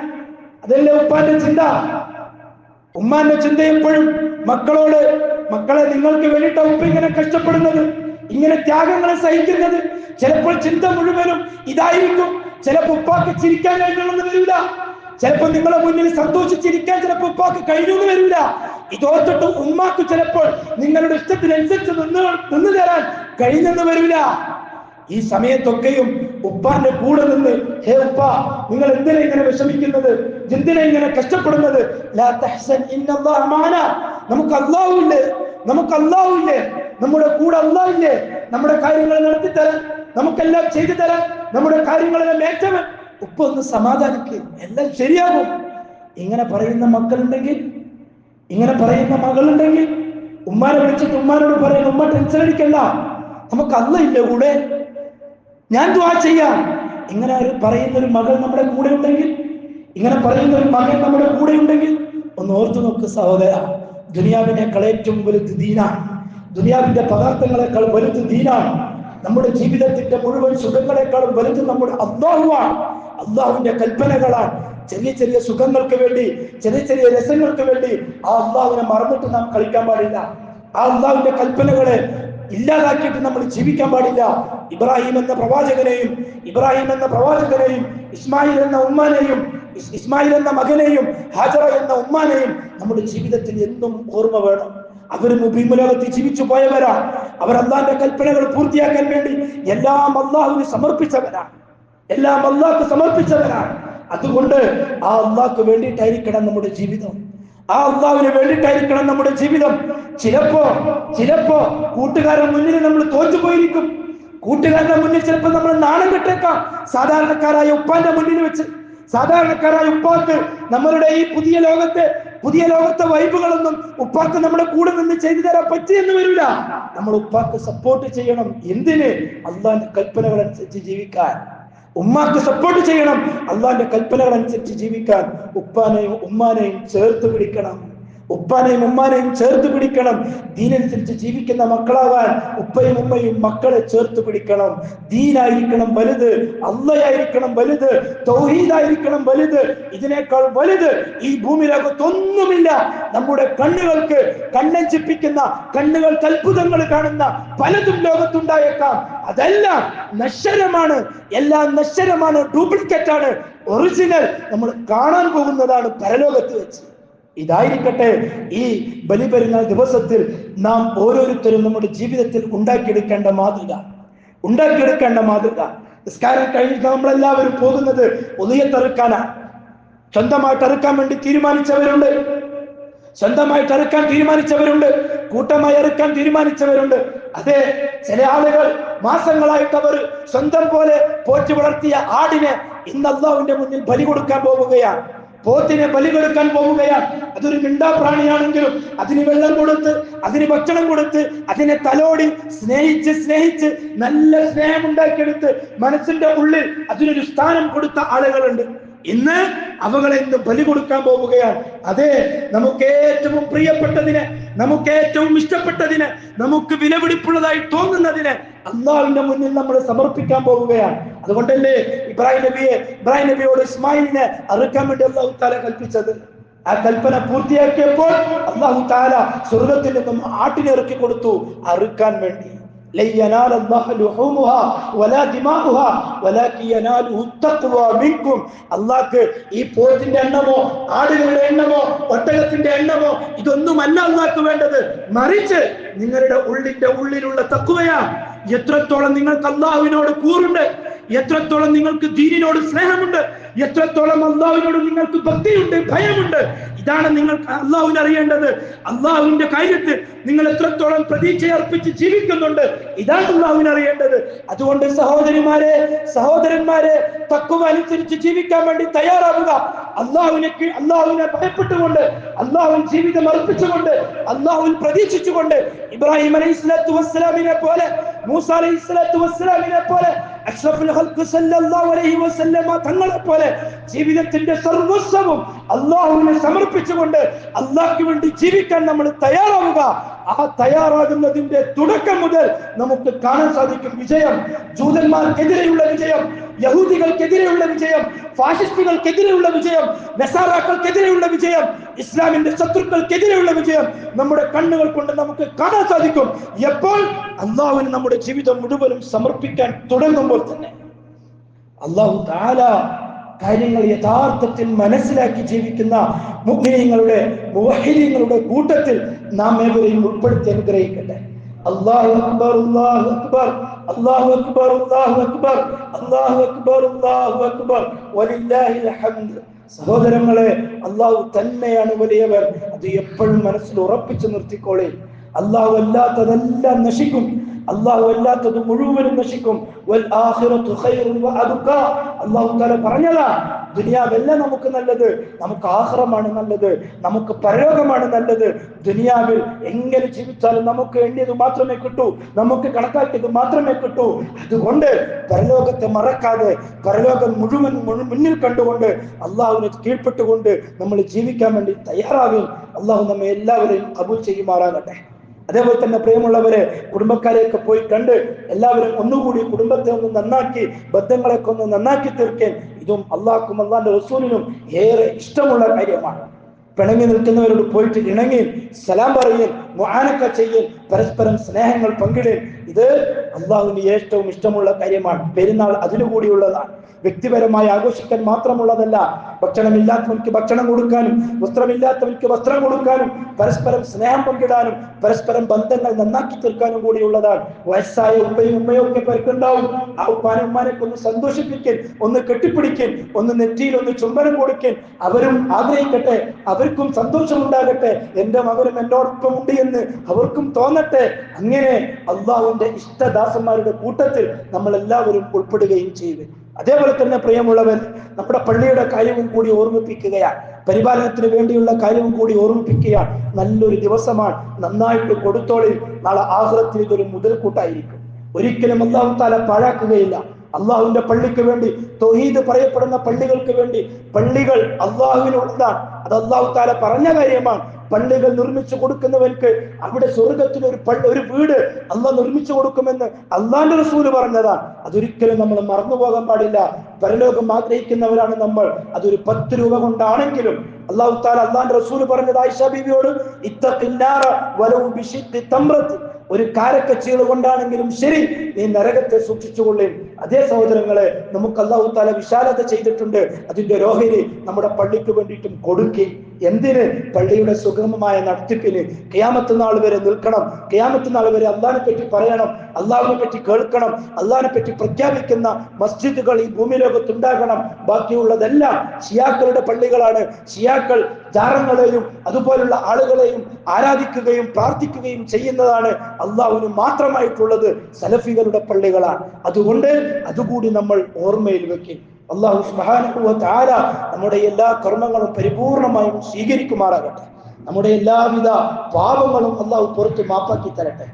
അതല്ലേ ഉപ്പാന്റെ ചിന്ത. ഉമ്മാന്റെ ചിന്ത എപ്പോഴും മക്കളോട്, മക്കളെ നിങ്ങൾക്ക് വേണ്ടിയിട്ട് ഉപ്പ ഇങ്ങനെ കഷ്ടപ്പെടുന്നത്, ഇങ്ങനെ ത്യാഗങ്ങളെ സഹിക്കുന്നത്. ചിലപ്പോൾ ചിന്ത മുഴുവനും ഇതായിരിക്കും. ചിലപ്പോൾ ഉപ്പാക്ക് ചിരിക്കാൻ കഴിഞ്ഞുള്ളെന്ന് വരില്ല, ചിലപ്പോൾ നിങ്ങളെ മുന്നിൽ സന്തോഷിച്ചിരിക്കാൻ ചിലപ്പോൾ ഉപ്പാക്ക് കഴിഞ്ഞു വരില്ല. ഇതോർത്തിട്ട് ഉമ്മാക്ക് ചിലപ്പോൾ നിങ്ങളുടെ ഇഷ്ടത്തിനനുസരിച്ച് നിന്ന് തരാൻ കഴിഞ്ഞെന്ന് വരില്ല. ഈ സമയത്തൊക്കെയും ഉപ്പാന്റെ കൂടെ നിന്ന്, ഹേ ഉപ്പ, നിങ്ങൾ എന്തിനാ ഇങ്ങനെ വിഷമിക്കുന്നത്, എന്തിനാ ഇങ്ങനെ കഷ്ടപ്പെടുന്നത്, ലാ തഹ്സൻ ഇന്നല്ലാഹ മഅനാ, നമുക്ക് അല്ലാഹുവില്ലേ, നമുക്ക് അല്ലാഹുവില്ലേ, നമ്മുടെ കൂടെ അല്ലാഹുവില്ലേ, നമ്മുടെ കാര്യങ്ങൾ നടത്തി തരാൻ, നമുക്കെല്ലാം ചെയ്തു തരാൻ, നമ്മുടെ കാര്യങ്ങളെല്ലാം ഏറ്റവൻ. ഉപ്പ ഒന്ന് സമാധാനിക്കും, എല്ലാം ശരിയാകും. ഇങ്ങനെ പറയുന്ന മക്കളുണ്ടെങ്കിൽ, ഇങ്ങനെ പറയുന്ന മകളുണ്ടെങ്കിൽ, ഉമ്മാനെ വിളിച്ചിട്ട് ഉമ്മാനോട് പറയുന്ന, ഉമ്മ ടെൻഷൻ അടിക്കണ്ട, നമുക്ക് അല്ലാഹ് ഇല്ലേ കൂടെ, ഞാൻ ദുആ ചെയ്യാം. ഇങ്ങനെ പറയുന്ന ഒരു മകൾ നമ്മുടെ കൂടെ ഉണ്ടെങ്കിൽ, ഇങ്ങനെ പറയുന്ന ഒരു മകൻ നമ്മുടെ കൂടെ ഉണ്ടെങ്കിൽ, ഒന്ന് ഓർത്തു നോക്ക് സഹോദര, ദുനിയാവിനേക്കാൾ ഏറ്റവും വലുത് ദീനാണ്. ദുനിയാവിന്റെ പദാർത്ഥങ്ങളെക്കാൾ വലുത് ദീനാണ്. നമ്മുടെ ജീവിതത്തിന്റെ മുഴുവൻ സുഖങ്ങളെക്കാളും വലുത് നമ്മുടെ അല്ലാഹുവാണ്, അല്ലാഹുവിന്റെ കൽപ്പനകളാണ്. ചെറിയ ചെറിയ സുഖങ്ങൾക്ക് വേണ്ടി, ചെറിയ ചെറിയ രസങ്ങൾക്ക് വേണ്ടി ആ അല്ലാഹുവിനെ മറന്നിട്ട് നാം കളിക്കാൻ പാടില്ല. ആ അല്ലാഹുവിന്റെ കൽപ്പനകളെ ഇല്ലാതാക്കിയിട്ട് നമ്മൾ ജീവിക്കാൻ പാടില്ല. ഇബ്രാഹിം എന്ന പ്രവാചകനെയും ഇസ്മായിൽ എന്ന ഉമ്മാനെയും, ഇസ്മായിൽ എന്ന മകനെയും ഹാജറ എന്ന ഉമ്മാനെയും നമ്മുടെ ജീവിതത്തിൽ എന്നും ഓർമ്മ വേണം. അവർ മുബീമുലോകത്ത് ജീവിച്ചു പോയവരാണ്. അവർ അള്ളാന്റെ കൽപ്പനകൾ പൂർത്തിയാക്കാൻ വേണ്ടി എല്ലാം അള്ളാഹുവിന് സമർപ്പിച്ചവരാണ്, എല്ലാം അള്ളാഹ്ക്ക് സമർപ്പിച്ചവരാണ്. അതുകൊണ്ട് ആ അള്ളാഹ്ക്ക് വേണ്ടിയിട്ടായിരിക്കണം നമ്മുടെ ജീവിതം, ആ അള്ളാഹുവിന് വേണ്ടിയിട്ടായിരിക്കണം നമ്മുടെ ജീവിതം. ചിലപ്പോ കൂട്ടുകാരുടെ മുന്നിൽ നമ്മൾ തോറ്റുപോയിരിക്കും, കൂട്ടുകാരുടെ മുന്നിൽ ചിലപ്പോൾ നമ്മൾ നാണം കെട്ടേക്കാം. സാധാരണക്കാരായ ഉപ്പാന്റെ മുന്നിൽ വെച്ച്, സാധാരണക്കാരായ ഉപ്പാക്ക് നമ്മളുടെ ഈ പുതിയ ലോകത്തെ വൈബുകളൊന്നും ഉപ്പാക്ക് നമ്മുടെ കൂടെ നിന്ന് ചെയ്തു തരാൻ പറ്റിയെന്ന് വരില്ല. നമ്മൾ ഉപ്പാക്ക് സപ്പോർട്ട് ചെയ്യണം. എന്തിന്? അള്ളാന്റെ കൽപ്പനകൾ അനുസരിച്ച് ജീവിക്കാൻ. ഉമ്മാക്ക് സപ്പോർട്ട് ചെയ്യണം, അള്ളാന്റെ കൽപ്പനകൾ അനുസരിച്ച് ജീവിക്കാൻ. ഉപ്പാനെയും ഉമ്മാനെയും ചേർത്ത് പിടിക്കണം, ഉപ്പാനെയും ഉമ്മാനെയും ചേർത്ത് പിടിക്കണം. ദീനനുസരിച്ച് ജീവിക്കുന്ന മക്കളാവാൻ ഉപ്പയും ഉമ്മയും മക്കളെ ചേർത്ത് പിടിക്കണം. ദീനായിരിക്കണം വലുത്, അള്ളയായിരിക്കണം വലുത്, തൗഹീദായിരിക്കണം വലുത്. ഇതിനേക്കാൾ വലുത് ഈ ഭൂമി ലോകത്തൊന്നുമില്ല. നമ്മുടെ കണ്ണുകൾക്ക് കണ്ണഞ്ചിപ്പിക്കുന്ന, കണ്ണുകൾക്ക് അത്ഭുതങ്ങൾ കാണുന്ന പലതും ലോകത്തുണ്ടായേക്കാം. അതെല്ലാം നശ്വരമാണ്, എല്ലാം നശ്വരമാണ്, ഡ്യൂപ്ലിക്കേറ്റ് ആണ്. ഒറിജിനൽ നമ്മൾ കാണാൻ പോകുന്നതാണ് പരലോകത്ത് വെച്ച്. ഇതായിരിക്കട്ടെ ഈ ബലിപെരുന്നാൾ ദിവസത്തിൽ നാം ഓരോരുത്തരും നമ്മുടെ ജീവിതത്തിൽ ഉണ്ടാക്കിയെടുക്കേണ്ട മാതൃക. നിസ്കാരം കഴിഞ്ഞിട്ട് നമ്മളെല്ലാവരും പോകുന്നത് ഉളിയത്ത് അറുക്കാനാണ്. സ്വന്തമായിട്ട് അറുക്കാൻ വേണ്ടി തീരുമാനിച്ചവരുണ്ട്, കൂട്ടമായി അറുക്കാൻ തീരുമാനിച്ചവരുണ്ട്. അതെ, ചില ആളുകൾ മാസങ്ങളായിട്ട് അവർ സ്വന്തം പോലെ പോറ്റി വളർത്തിയ ആടിനെ ഇന്ന് അല്ലാഹുവിന്റെ മുന്നിൽ ബലി കൊടുക്കാൻ പോവുകയാണ്, പോത്തിനെ ബലി കൊടുക്കാൻ പോവുകയാണ്. അതൊരു മിണ്ടാപ്രാണിയാണെങ്കിലും അതിന് വെള്ളം കൊടുത്ത്, അതിന് ഭക്ഷണം കൊടുത്ത്, അതിനെ തലോടി സ്നേഹിച്ച് നല്ല സ്നേഹമുണ്ടാക്കിയെടുത്ത് മനസ്സിന്റെ ഉള്ളിൽ അതിനൊരു സ്ഥാനം കൊടുത്ത ആളുകളുണ്ട്. ഇന്ന് അവകളെ ഇന്ന് ബലി കൊടുക്കാൻ പോവുകയാണ്. അതെ, നമുക്ക് ഏറ്റവും പ്രിയപ്പെട്ടതിന്, നമുക്ക് ഏറ്റവും ഇഷ്ടപ്പെട്ടതിന്, നമുക്ക് വിലപിടിപ്പുള്ളതായി തോന്നുന്നതിന് അള്ളാഹുവിന്റെ മുന്നിൽ നമ്മൾ സമർപ്പിക്കാൻ പോവുകയാണ്. അതുകൊണ്ടല്ലേ ഇബ്രാഹിം നബിയോട് ഇസ്മായിലിനെ അറുക്കാൻ വേണ്ടി അല്ലാഹു തആല കൽപ്പിച്ചത്. ആ കൽപ്പന പൂർത്തിയാക്കിയപ്പോൾ അല്ലാഹു തആല സ്വർഗ്ഗത്തിൽ നിന്നും ആട്ടിനെ ഇറക്കി കൊടുത്തു അറുക്കാൻ വേണ്ടി. ലൻ യനാല അല്ലാഹു ലുഹൂമുഹാ വലാ ദിമാഉഹാ വലാകിൻ യനാലുഹു തഖ്വാ മിൻകും. അല്ലാഹ്ക്ക് ഈ പോത്തിന്റെ എണ്ണമോ ആടുകളുടെ എണ്ണമോ ഒട്ടകത്തിന്റെ എണ്ണമോ ഇതൊന്നുമല്ല അല്ലാഹ്ക്ക് വേണ്ടത്. മറിച്ച് നിങ്ങളുടെ ഉള്ളിലുള്ള തഖ്വയാണ്. എത്രത്തോളം നിങ്ങൾക്ക് അല്ലാഹുവിനോട് കൂറുണ്ട്, എത്രത്തോളം നിങ്ങൾക്ക് ദീനിനോട് സ്നേഹമുണ്ട്, എത്രത്തോളം അല്ലാഹുവിനോട് നിങ്ങൾക്ക് ഭക്തിയുണ്ട്, ഭയമുണ്ട്, ഇതാണ് നിങ്ങൾക്ക് അല്ലാഹുവിനെ അറിയേണ്ടത്. അല്ലാഹുവിന്റെ കാര്യത്തിൽ നിങ്ങൾ എത്രത്തോളം പ്രതീക്ഷ അർപ്പിച്ച് ജീവിക്കുന്നുണ്ട്, ഇതാണ് അല്ലാഹുവിനെ അറിയേണ്ടത്. അതുകൊണ്ട് സഹോദരന്മാരെ തഖ്വ അനുസരിച്ച് ജീവിക്കാൻ വേണ്ടി തയ്യാറാവുക. അല്ലാഹുവിനെ ഭയപ്പെട്ടുകൊണ്ട്, അല്ലാഹുവിൽ ജീവിതം അർപ്പിച്ചുകൊണ്ട്, അല്ലാഹുവിൽ പ്രതീക്ഷിച്ചുകൊണ്ട്, ഇബ്രാഹിം അലൈഹിസ്സലാത്തു വസ്സലാമിനെ പോലെ, മൂസ അലൈഹിസ്സലാത്തു വസ്സലാമിനെ പോലെ, അഷ്റഫുൽ ഖൽഖ് സല്ലല്ലാഹു അലൈഹി വസല്ലമ തങ്ങളെ പോലെ ജീവിതത്തിന്റെ സർവസ്വവും അല്ലാഹുവിനെ സമർപ്പിച്ചുകൊണ്ട് അല്ലാഹുവിന് വേണ്ടി ജീവിക്കാൻ നമ്മൾ തയ്യാറാവുക. ആ തയ്യാറാകുന്നതിന്റെ തുടക്കം മുതൽ നമുക്ക് കാണാൻ സാധിക്കും വിജയം. ജൂതന്മാർക്കെതിരെയുള്ള വിജയം, യഹൂദികൾക്കെതിരെയുള്ള വിജയം, ഫാഷിസ്റ്റുകൾക്കെതിരെയുള്ള വിജയം, നസാറാക്കൾക്കെതിരെയുള്ള വിജയം, ഇസ്ലാമിന്റെ ശത്രുക്കൾക്കെതിരെയുള്ള വിജയം നമ്മുടെ കണ്ണുകൾ കൊണ്ട് നമുക്ക് കാണാൻ സാധിക്കും. എപ്പോൾ അല്ലാഹുവിന് നമ്മുടെ ജീവിതം മുഴുവനും സമർപ്പിക്കാൻ തുടങ്ങുമ്പോൾ തന്നെ. അല്ലാഹു തആല കാര്യങ്ങൾ യഥാർത്ഥത്തിൽ മനസ്സിലാക്കി ജീവിക്കുന്ന മുഅ്മിനീങ്ങളുടെ മുവഹ്ഹിദീങ്ങളുടെ കൂട്ടത്തിൽ നാം ഏവരെയും ഉൾപ്പെടുത്തി അനുഗ്രഹിക്കട്ടെ. അല്ലാഹു അക്ബർ, അല്ലാഹു അക്ബർ, അല്ലാഹു അക്ബർ, അല്ലാഹു അക്ബർ, അല്ലാഹു അക്ബർ, അല്ലാഹു അക്ബർ, വലില്ലാഹിൽ ഹംദ്. സഹോദരങ്ങളെ, അല്ലാഹു തന്നെയാണ് വലിയവൻ. അത് എപ്പോഴും മനസ്സിൽ ഉറപ്പിച്ചു നിർത്തിക്കോളെ. അല്ലാഹു അല്ലാത്തതെല്ലാം നശിക്കും, അല്ലാഹു അല്ലാത്തത് മുഴുവനും നശിക്കും. വൽ ആഖിറതു ഖൈറുൻ വ അബ്ഖാ. അല്ലാഹു തആല പറഞ്ഞതാ, ദുനിയാവല്ല നമുക്ക് നല്ലത്, നമുക്ക് ആഖിറമാണ് നല്ലത്, നമുക്ക് പരലോകമാണ് നല്ലത്. ദുനിയാവിൽ എങ്ങനെ ജീവിച്ചാലും നമുക്ക് എണ്ണിയത് മാത്രമേ കിട്ടൂ, നമുക്ക് കണക്കാക്കിയത് മാത്രമേ കിട്ടൂ. അതുകൊണ്ട് പരലോകത്തെ മറക്കാതെ, പരലോകം മുഴുവൻ മുന്നിൽ കണ്ടുകൊണ്ട് അല്ലാഹുവിനെ കീഴ്പ്പെട്ടുകൊണ്ട് നമ്മൾ ജീവിക്കാൻ വേണ്ടി തയ്യാറാകും. അല്ലാഹു നമ്മെ എല്ലാവരെയും ഖബൂൽ ചെയ്യുമാറാകട്ടെ. അതേപോലെ തന്നെ പ്രിയമുള്ളവരെ, കുടുംബക്കാരെയൊക്കെ പോയി കണ്ട് എല്ലാവരും ഒന്നുകൂടി കുടുംബത്തെ ഒന്ന് നന്നാക്കി, ബന്ധങ്ങളൊക്കെ ഒന്ന് നന്നാക്കി തീർക്കാൻ ഇതും അള്ളാഹ്ക്കും അള്ളാഹിന്റെ റസൂലിനും ഏറെ ഇഷ്ടമുള്ള കാര്യമാണ്. പിണങ്ങി നിൽക്കുന്നവരോട് പോയിട്ട് ഇണങ്ങി സലാം പറയൽ, മുആനക ചെയ്യൽ, പരസ്പരം സ്നേഹങ്ങൾ പങ്കിടൽ, ഇത് അള്ളാഹുവിന് ഏറ്റവും ഇഷ്ടമുള്ള കാര്യമാണ്. പെരുന്നാൾ അതിനുകൂടിയുള്ളതാണ്. വ്യക്തിപരമായി ആഘോഷിക്കാൻ മാത്രമുള്ളതല്ല. ഭക്ഷണമില്ലാത്തവർക്ക് ഭക്ഷണം കൊടുക്കാനും, വസ്ത്രമില്ലാത്തവർക്ക് വസ്ത്രം കൊടുക്കാനും, പരസ്പരം സ്നേഹം പങ്കിടാനും, പരസ്പരം ബന്ധങ്ങൾ നന്നാക്കി തീർക്കാനും കൂടിയുള്ളതാണ്. വയസ്സായ ഉപ്പയും ഉമ്മയും ഒക്കെ പേർക്കുണ്ടാവും. ആ ഉപ്പാനും ഉമ്മാനൊക്കെ ഒന്ന് സന്തോഷിപ്പിക്കൽ, ഒന്ന് കെട്ടിപ്പിടിക്കൽ, ഒന്ന് നെറ്റിയിൽ ഒന്ന് ചുംബനം കൊടുക്കൽ. അവരും ആഗ്രഹിക്കട്ടെ, അവർക്കും സന്തോഷമുണ്ടാകട്ടെ, എന്റെ മകനും എന്നോടൊപ്പം ഉണ്ട് എന്ന് അവർക്കും തോന്നട്ടെ. അങ്ങനെ അള്ളാഹുവിന്റെ ഇഷ്ടദാസന്മാരുടെ കൂട്ടത്തിൽ നമ്മൾ എല്ലാവരും ഉൾപ്പെടുകയും ചെയ്തു. അതേപോലെ തന്നെ പ്രിയമുള്ളവർ, നമ്മുടെ പള്ളിയുടെ കാര്യവും കൂടി ഓർമ്മിപ്പിക്കുകയാണ്, പരിപാലനത്തിന് വേണ്ടിയുള്ള കാര്യവും കൂടി ഓർമ്മിപ്പിക്കുകയാണ്. നല്ലൊരു ദിവസമാണ്, നന്നായിട്ട് കൊടുത്തോളിൽ. നാളെ ആഖിറത്തിൽ ഇതൊരു മുതൽക്കൂട്ടായിരിക്കും. ഒരിക്കലും അല്ലാഹു തആല പാഴാക്കുകയില്ല. അള്ളാഹുവിന്റെ പള്ളിക്ക് വേണ്ടി, തൗഹീദ് പറയപ്പെടുന്ന പള്ളികൾക്ക് വേണ്ടി, പള്ളികൾ അള്ളാഹുവിനുള്ളതാണ്. അത് അല്ലാഹു തആല പറഞ്ഞ കാര്യമാണ്. പള്ളികൾ നിർമ്മിച്ചു കൊടുക്കുന്നവർക്ക് അവിടെ സ്വർഗത്തിൽ ഒരു വീട് അള്ളാഹ് നിർമ്മിച്ചു കൊടുക്കുമെന്ന് അള്ളാന്റെ റസൂല് പറഞ്ഞതാണ്. അതൊരിക്കലും നമ്മൾ മറന്നു പോകാൻ പാടില്ല. പരലോകം ആഗ്രഹിക്കുന്നവരാണ് നമ്മൾ. അതൊരു 10 രൂപ കൊണ്ടാണെങ്കിലും അല്ലാഹു തആല അള്ളാന്റെ റസൂല് പറഞ്ഞത് ആയിഷ ബീവിയോട്, ഇത്തഖിന്നാറ വലൗ ബിശിദ്ദി തംറത്ത്, ഒരു കാരക്കച്ചീള് കൊണ്ടാണെങ്കിലും ശരി നീ നരകത്തെ സൂക്ഷിച്ചുകൊള്ളേ. അതേ സഹോദരങ്ങളെ, നമുക്ക് അല്ലാഹു തആല വിശാലത ചെയ്തിട്ടുണ്ട്. അതിന്റെ ഓഹരി നമ്മുടെ പള്ളിക്ക് വേണ്ടിയിട്ടും കൊടുക്കി. എന്തിന്? പള്ളിയുടെ സുഗമമായ നടത്തിപ്പിന്. ഖിയാമത്ത് നാൾ വരെ നിൽക്കണം. ഖിയാമത്ത് നാൾ വരെ അള്ളാഹിനെ പറ്റി പറയണം, അള്ളാഹുവിനെ പറ്റി കേൾക്കണം, അള്ളാഹിനെ പറ്റി പ്രഖ്യാപിക്കുന്ന മസ്ജിദുകൾ ഈ ഭൂമി ലോകത്തുണ്ടാകണം. ബാക്കിയുള്ളതെല്ലാം ഷിയാക്കളുടെ പള്ളികളാണ്. ഷിയാക്കൾ ജാറങ്ങളെയും അതുപോലുള്ള ആളുകളെയും ആരാധിക്കുകയും പ്രാർത്ഥിക്കുകയും ചെയ്യുന്നതാണ്. അള്ളാഹുവിന് മാത്രമായിട്ടുള്ളത് സലഫികളുടെ പള്ളികളാണ്. അതുകൊണ്ട് അതുകൂടി നമ്മൾ ഓർമ്മയിൽ വെക്കും. അല്ലാഹു സുബ്ഹാനഹു വ തആല നമ്മുടെ എല്ലാ കർമ്മങ്ങളും പരിപൂർണമായും സ്വീകരിക്കുമാറാകട്ടെ. നമ്മുടെ എല്ലാവിധ പാപങ്ങളും അല്ലാഹു പുറത്ത് മാപ്പാക്കി തരട്ടെ.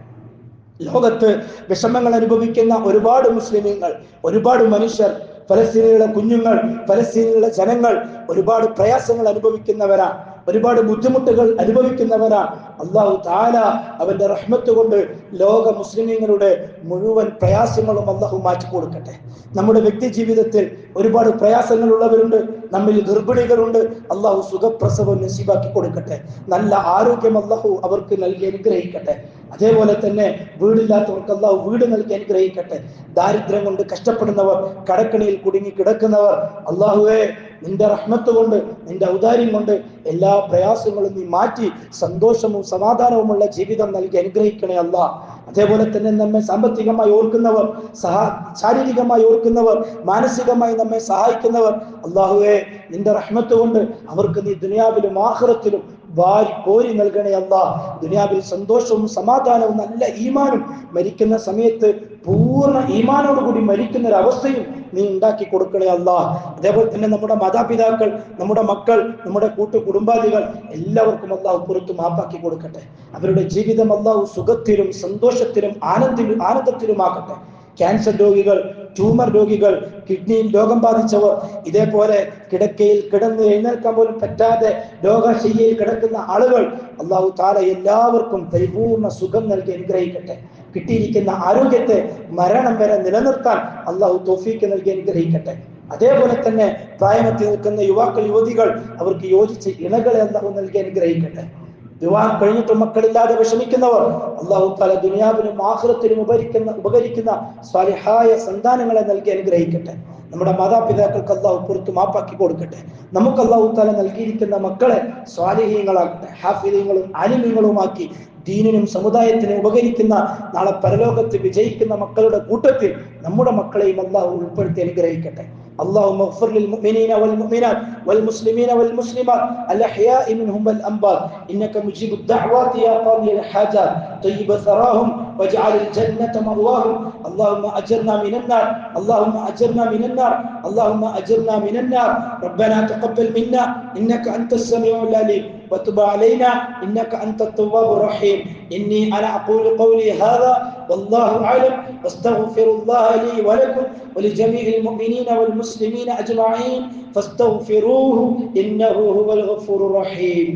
ലോകത്ത് വിഷമങ്ങൾ അനുഭവിക്കുന്ന ഒരുപാട് മുസ്ലിമീങ്ങൾ, ഒരുപാട് മനുഷ്യർ, ഫലസ്തീനിലെ കുഞ്ഞുങ്ങൾ, ഫലസ്തീനിലെ ജനങ്ങൾ ഒരുപാട് പ്രയാസങ്ങൾ അനുഭവിക്കുന്നവരാ, ഒരുപാട് ബുദ്ധിമുട്ടുകൾ അനുഭവിക്കുന്നവരാ. അല്ലാഹു തആല അവന്റെ റഹ്മത്ത് കൊണ്ട് ലോക മുസ്ലിമീങ്ങളുടെ മുഴുവൻ പ്രയാസങ്ങളും അല്ലാഹു മാറ്റി കൊടുക്കട്ടെ. നമ്മുടെ വ്യക്തി ജീവിതത്തിൽ ഒരുപാട് പ്രയാസങ്ങൾ ഉള്ളവരുണ്ട്, നമ്മിൽ ഗർഭിണികളുണ്ട്. അല്ലാഹു സുഖപ്രസവം നസീബാക്കി കൊടുക്കട്ടെ. നല്ല ആരോഗ്യം അല്ലാഹു അവർക്ക് നൽകി അനുഗ്രഹിക്കട്ടെ. അതേപോലെ തന്നെ വീടില്ലാത്തവർക്ക് അള്ളാഹു വീട് നൽകി അനുഗ്രഹിക്കട്ടെ. ദാരിദ്ര്യം കൊണ്ട് കഷ്ടപ്പെടുന്നവർ, കടക്കണിയിൽ കുടുങ്ങി കിടക്കുന്നവർ, അള്ളാഹുവേ നിന്റെ റഹ്മത്ത് കൊണ്ട്, നിന്റെ ഔദാര്യം കൊണ്ട് എല്ലാ പ്രയാസങ്ങളും നീ മാറ്റി സന്തോഷവും സമാധാനവുമുള്ള ജീവിതം നൽകി അനുഗ്രഹിക്കണേ അല്ലാഹ്. അതേപോലെ തന്നെ നമ്മെ സാമ്പത്തികമായി ഓർക്കുന്നവർ, ശാരീരികമായി ഓർക്കുന്നവർ, മാനസികമായി നമ്മെ സഹായിക്കുന്നവർ, അള്ളാഹുവേ നിന്റെ റഹ്മത്ത് കൊണ്ട് അവർക്ക് നീ ദുനിയാവിലും ആഖിറത്തിലും വാരി കോരി നൽകണേ അല്ലാഹ്. ദുനിയാവിൽ സന്തോഷവും സമാധാനവും നല്ല ഈമാനും, മരിക്കുന്ന സമയത്ത് പൂർണ്ണ ഈമാനോടുകൂടി മരിക്കുന്ന ഒരു അവസ്ഥയും നീ ഉണ്ടാക്കി കൊടുക്കണേ അല്ലാഹ്. അതേപോലെ തന്നെ നമ്മുടെ മാതാപിതാക്കൾ, നമ്മുടെ മക്കൾ, നമ്മുടെ കുടുംബാദികൾ എല്ലാവർക്കും അല്ലാഹു പുറത്തു മാപ്പാക്കി കൊടുക്കട്ടെ. അവരുടെ ജീവിതം അല്ലാഹു സുഖത്തിലും സന്തോഷത്തിലും ആനന്ദത്തിലുമാക്കട്ടെ. ക്യാൻസർ രോഗികൾ, ട്യൂമർ രോഗികൾ, കിഡ്നിയിൽ രോഗം ബാധിച്ചവർ, ഇതേപോലെ കിടക്കയിൽ കിടന്ന് എഴുന്നേൽക്കാൻ പോലും പറ്റാതെ രോഗശയ്യയിൽ കിടക്കുന്ന ആളുകൾ, അല്ലാഹു തആല എല്ലാവർക്കും പരിപൂർണ സുഖം നൽകി അനുഗ്രഹിക്കട്ടെ. കിട്ടിയിരിക്കുന്ന ആരോഗ്യത്തെ മരണം വരെ നിലനിർത്താൻ അല്ലാഹു തൗഫീക്ക് നൽകി അനുഗ്രഹിക്കട്ടെ. അതേപോലെ തന്നെ പ്രായമെത്തി നിൽക്കുന്ന യുവാക്കൾ, യുവതികൾ, അവർക്ക് യോജിച്ച ഇണകളെ അല്ലാഹു നൽകി അനുഗ്രഹിക്കട്ടെ. വിവാഹം കഴിഞ്ഞിട്ടും മക്കളില്ലാതെ വിഷമിക്കുന്നവർ, അല്ലാഹു തആല ദുനിയാവിലും ആഖിറത്തിലും ഉപകരിക്കുന്ന സ്വാലിഹായ സന്താനങ്ങളെ നൽകി അനുഗ്രഹിക്കട്ടെ. നമ്മുടെ മാതാപിതാക്കൾക്ക് അല്ലാഹു പുറത്തു മാപ്പാക്കി കൊടുക്കട്ടെ. നമുക്ക് അല്ലാഹു തആല നൽകിയിരിക്കുന്ന മക്കളെ സ്വാലിഹീങ്ങളാക്കട്ടെ, ഹാഫിദീങ്ങളും ആലിമീങ്ങളുമാക്കി ദീനിനും സമുദായത്തിനും ഉപകരിക്കുന്ന, നാളെ പരലോകത്ത് വിജയിക്കുന്ന മക്കളുടെ കൂട്ടത്തിൽ നമ്മുടെ മക്കളെയും അല്ലാഹു ഉൾപ്പെടുത്തി അനുഗ്രഹിക്കട്ടെ. اللهم اغفر للمؤمنين والمؤمنات والمسلمين والمسلمات الأحياء منهم والأموات إنك مجيب الدعوات يا قاضي الحاجات طيب ثراهم واجعل الجنة مأواهم. اللهم أجرنا من النار، اللهم أجرنا من النار، اللهم أجرنا من النار. ربنا تقبل منا إنك أنت السميع العليم وتب علينا إنك أنت التواب الرحيم. إني أنا أقول قولي هذا والله أعلم، واستغفر الله لي ولكم ولجميع المؤمنين والمسلمين أجمعين فاستغفروه إنه هو الغفور الرحيم.